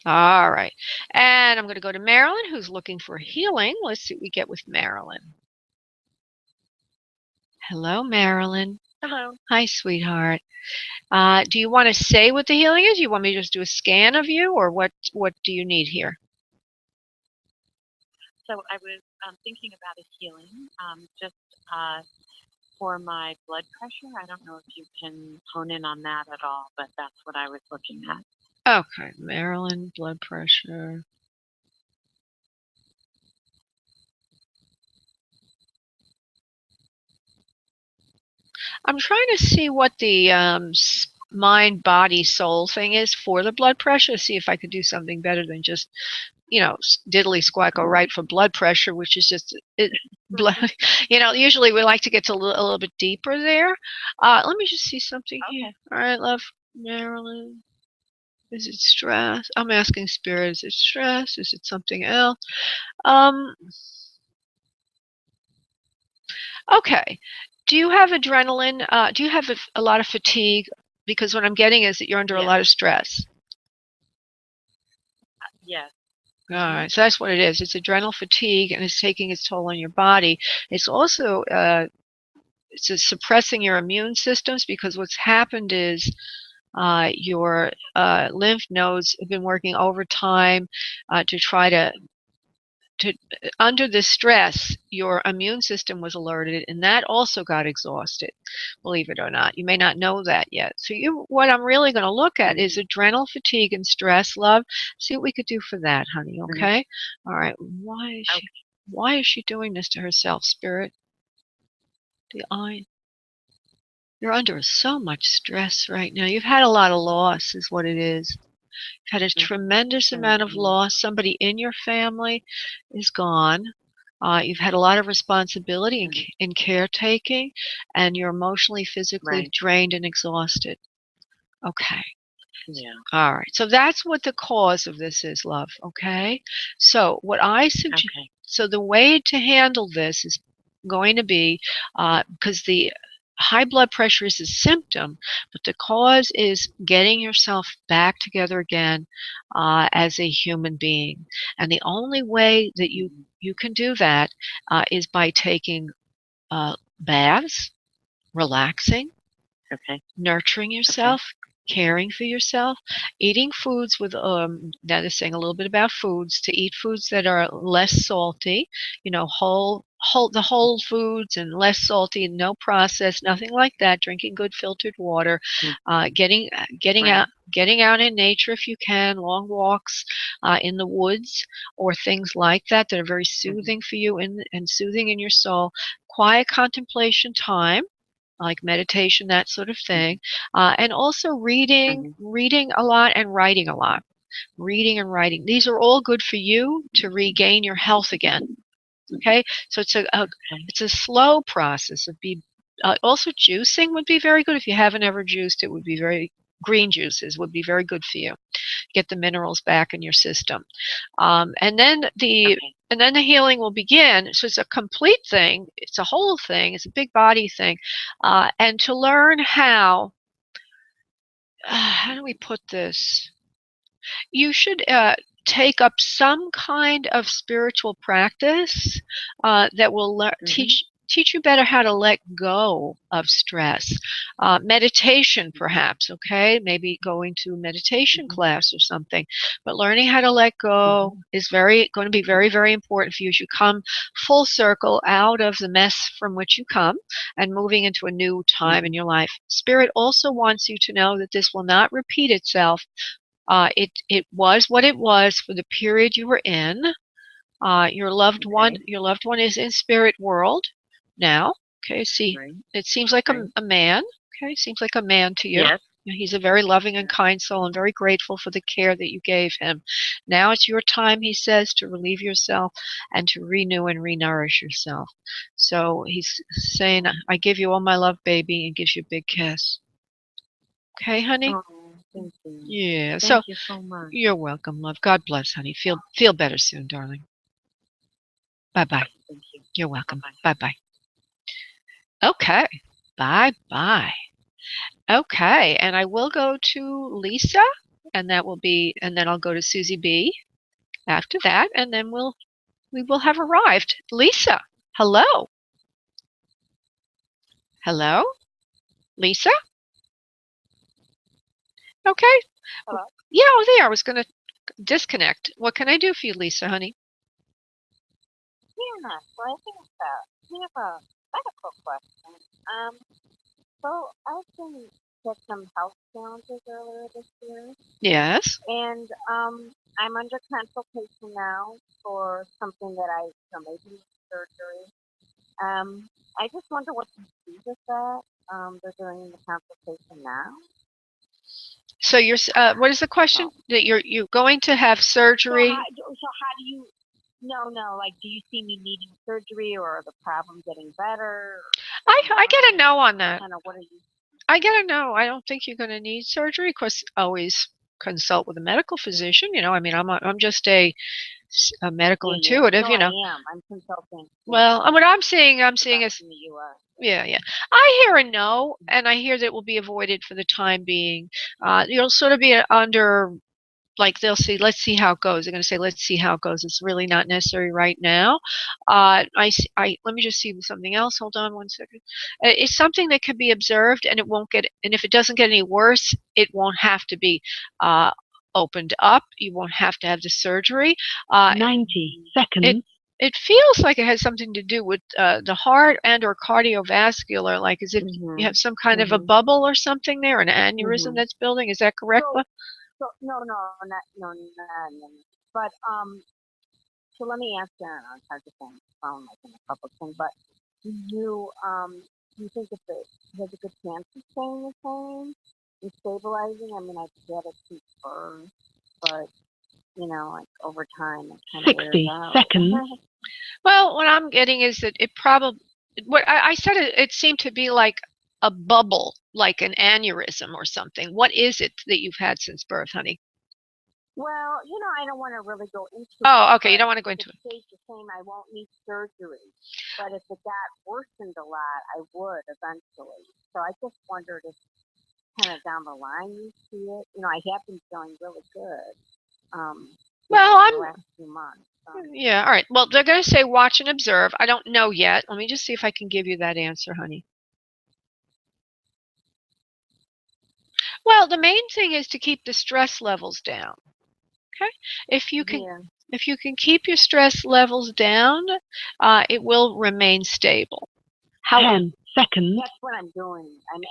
All right. And I'm going to go to Marilyn, who's looking for healing. Let's see what we get with Marilyn. Hello, Marilyn. Hello. Hi, sweetheart. Do you want to say what the healing is? You want me to just do a scan of you, or what do you need here? So I was thinking about a healing just for my blood pressure. I don't know if you can hone in on that at all, but that's what I was looking at. Okay, Marilyn, blood pressure. I'm trying to see what the mind, body, soul thing is for the blood pressure, see if I could do something better than just, diddly squawk right for blood pressure, which is just blood. Usually we like to get to a little bit deeper there. Let me just see something here. All right, love, Marilyn. Is it stress? I'm asking spirit, is it stress? Is it something else? Okay. Do you have adrenaline? Do you have a lot of fatigue? Because what I'm getting is that you're under a lot of stress. Yes. All right. So that's what it is. It's adrenal fatigue, and it's taking its toll on your body. It's also it's suppressing your immune systems because what's happened is your lymph nodes have been working overtime to try to under the stress, your immune system was alerted, and that also got exhausted, believe it or not. You may not know that yet. So what I'm really going to look at is adrenal fatigue and stress, love. See what we could do for that, honey, okay? All right. Why is she doing this to herself, Spirit? You're under so much stress right now. You've had a lot of loss is what it is. Had a tremendous amount of loss. Somebody in your family is gone. You've had a lot of responsibility in caretaking, and you're emotionally, physically drained and exhausted. Okay. Yeah. All right. So that's what the cause of this is, love. Okay. So what I suggest. Okay. So the way to handle this is going to be, because the high blood pressure is a symptom, but the cause is getting yourself back together again as a human being. And the only way that you can do that is by taking baths, relaxing, Okay. nurturing yourself, caring for yourself, eating foods with that is saying a little bit about foods, to eat foods that are less salty, whole foods and less salty and no processed, nothing like that. Drinking good filtered water, getting out in nature if you can, long walks in the woods or things like that that are very soothing for you and soothing in your soul. Quiet contemplation time, like meditation, that sort of thing, and also reading a lot and writing a lot. Reading and writing. These are all good for you to regain your health again. Okay, so it's a slow process. Also juicing would be very good if you haven't ever juiced. It would be green juices would be very good for you. Get the minerals back in your system, and then the healing will begin. So it's a complete thing. It's a whole thing. It's a big body thing, and to learn how do we put this? You should take up some kind of spiritual practice that will teach you better how to let go of stress. Meditation, perhaps, okay? Maybe going to a meditation class or something. But learning how to let go is going to be very, very important for you as you come full circle out of the mess from which you come and moving into a new time in your life. Spirit also wants you to know that this will not repeat itself. It was what it was for the period you were in. Your loved one is in spirit world now. Okay, see, it seems like a man. Okay, seems like a man to you. Yes. He's a very loving and kind soul and very grateful for the care that you gave him. Now it's your time, he says, to relieve yourself and to renew and renourish yourself. So he's saying, I give you all my love, baby, and gives you a big kiss. Okay, honey? Oh, thank you. Yeah. Thank you so much. You're welcome, love. God bless, honey. Feel better soon, darling. Bye-bye. Thank you. You're welcome. Bye-bye. Okay. Bye-bye. Okay, and I will go to Lisa, and then I'll go to Susie B after that, and then we will have arrived. Lisa, hello. Hello? Lisa? Okay. Hello? Yeah, there. I was going to disconnect. What can I do for you, Lisa, honey? Yeah, so I think we have a medical question. So I've been hit some health challenges earlier this year. Yes. And I'm under consultation now for something that maybe surgery. I just wonder what to do with that. They're doing the consultation now. So what is the question? That you're going to have surgery? So how do you? No. Like, do you see me needing surgery, or are the problem getting better? I get a no on that. Kind of what are you? I get a no. I don't think you're going to need surgery. Of course, always consult with a medical physician. I mean, I'm just a medical intuitive. No, I am. I'm consulting. Well, what I'm seeing is. In the U.S. Yeah. I hear a no, and I hear that it will be avoided for the time being. You'll sort of be under, like, they'll say, let's see how it goes. They're going to say, let's see how it goes. It's really not necessary right now. Let me just see something else. Hold on one second. It's something that can be observed, and and if it doesn't get any worse, it won't have to be opened up. You won't have to have the surgery. 90 seconds. It feels like it has something to do with the heart and or cardiovascular, like as if you have some kind of a bubble or something there, an aneurysm that's building. Is that correct? So no. But so let me ask you. It's hard to sound like in a public thing, but do you think if it has a good chance of staying the same and stabilizing? I mean, I get it too first, but like over time, it kind of 60 seconds. Well, what I'm getting is that it probably, what I said, it seemed to be like a bubble, like an aneurysm or something. What is it that you've had since birth, honey? Well, I don't want to really go into it. Oh, okay. You don't want to go into it. If it stays the same, I won't need surgery. But if it got worsened a lot, I would eventually. So I just wondered if kind of down the line you see it. I have been feeling really good. The last few months. Yeah, all right. Well, they're going to say watch and observe. I don't know yet. Let me just see if I can give you that answer, honey. Well, the main thing is to keep the stress levels down. Okay? If you can keep your stress levels down, it will remain stable. 10 seconds. That's what I'm doing.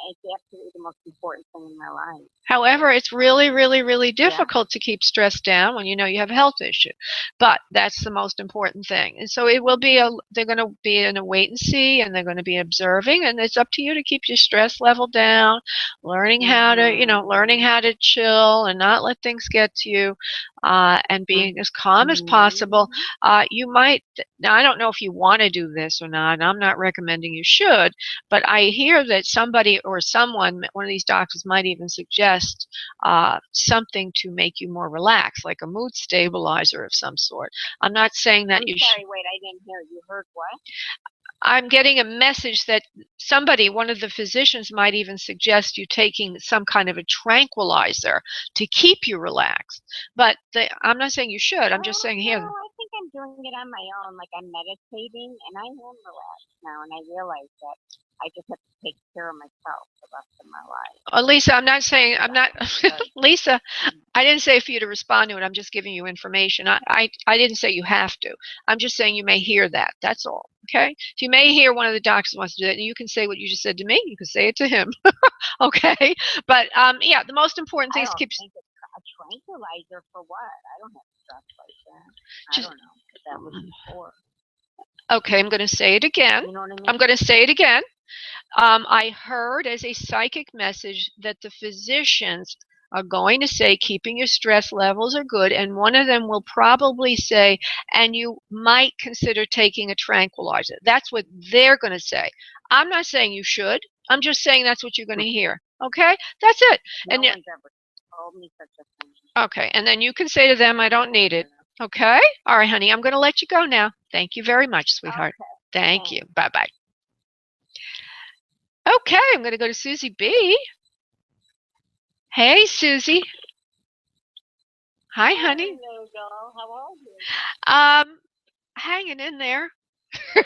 It's absolutely the most important thing in my life. However, it's really, really, really difficult to keep stress down when you know you have a health issue. But that's the most important thing. And so it will be they're going to be in a wait and see, and they're going to be observing, and it's up to you to keep your stress level down, learning how to chill and not let things get to you, and being as calm as possible. You might, now I don't know if you want to do this or not, and I'm not recommending you should, but I hear that somebody or someone, one of these doctors might even suggest something to make you more relaxed, like a mood stabilizer of some sort. I'm not saying that I'm sorry, wait, I didn't hear. You heard what? I'm getting a message that one of the physicians might even suggest you taking some kind of a tranquilizer to keep you relaxed. But I'm not saying you should. I'm just saying here. No, I think I'm doing it on my own. Like I'm meditating, and I am relaxed now, and I realize that I just have to take care of myself the rest of my life. Lisa, Lisa, I didn't say for you to respond to it. I'm just giving you information. I didn't say you have to. I'm just saying you may hear that. That's all. Okay? So you may hear one of the doctors wants to do that, and you can say what you just said to me. You can say it to him. Okay? But, yeah, the most important thing is keep... A tranquilizer for what? I don't have stress like that. I don't know. That was before. Okay, I'm going to say it again. You know what I mean? I'm going to say it again. I heard as a psychic message that the physicians are going to say keeping your stress levels are good, and one of them will probably say, and you might consider taking a tranquilizer. That's what they're going to say. I'm not saying you should. I'm just saying that's what you're going to hear. Okay? That's it. No one's ever told me such a thing. Okay, and then you can say to them, I don't need it. Okay? All right, honey, I'm going to let you go now. Thank you very much, sweetheart. Okay. Thank you. Bye-bye. Okay, I'm going to go to Susie B. Hey, Susie. Hi, honey. Hello, doll. How are you? Hanging in there. Yeah.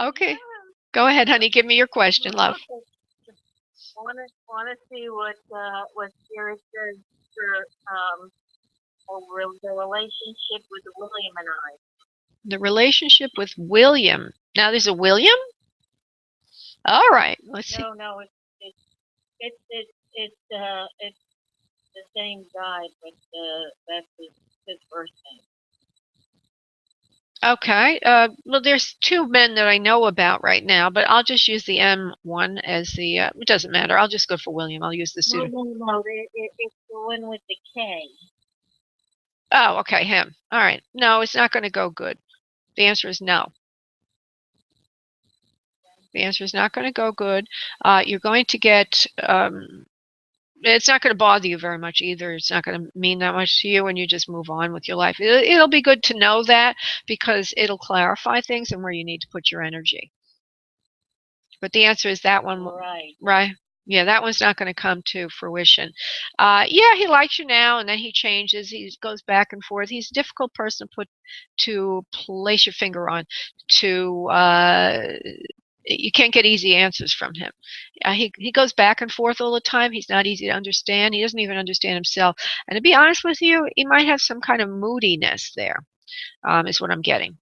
Okay. Yeah. Go ahead, honey. Give me your question, love. Want to see what Spirit says for the relationship with William and I. The relationship with William. Now, there's a William? All right. Let's see. No, it's the same guy, but that's his first name. Okay. Well, there's two men that I know about right now, but I'll just use the M1 as the. It doesn't matter. I'll just go for William. I'll use the pseudo. No. It's the one with the K. Oh, okay, him. All right. No, it's not going to go good. The answer is no. The answer is not going to go good. You're going to get. It's not going to bother you very much either. It's not going to mean that much to you, and you just move on with your life. It'll be good to know that because it'll clarify things and where you need to put your energy. But the answer is that one. Right. Yeah, that one's not going to come to fruition. Yeah, he likes you now, and then he changes. He goes back and forth. He's a difficult person to place your finger on. You can't get easy answers from him. He goes back and forth all the time. He's not easy to understand. He doesn't even understand himself. And to be honest with you, he might have some kind of moodiness there, is what I'm getting.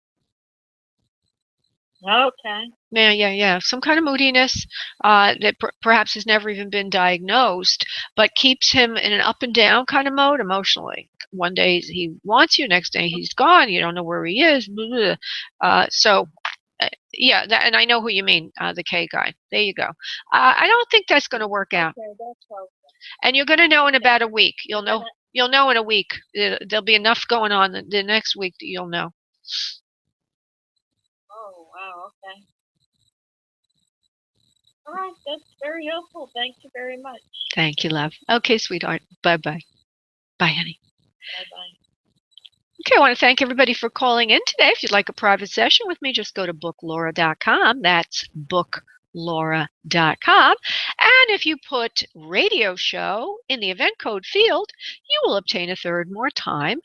Okay. Yeah. Some kind of moodiness that perhaps has never even been diagnosed, but keeps him in an up and down kind of mode emotionally. One day he wants you, next day he's gone. You don't know where he is. Yeah, and I know who you mean, the K guy. There you go. I don't think that's going to work out. Okay, that's okay. And you're going to know in about a week. You'll know in a week. There'll be enough going on the next week that you'll know. Oh, wow, okay. All right, that's very helpful. Thank you very much. Thank you, love. Okay, sweetheart. Bye-bye. Bye, honey. Bye-bye. Okay, I want to thank everybody for calling in today. If you'd like a private session with me, just go to booklaura.com. That's booklaura.com. And if you put radio show in the event code field, you will obtain a third more time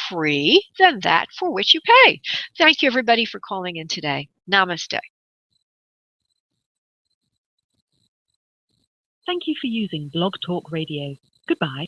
free than that for which you pay. Thank you, everybody, for calling in today. Namaste. Thank you for using Blog Talk Radio. Goodbye.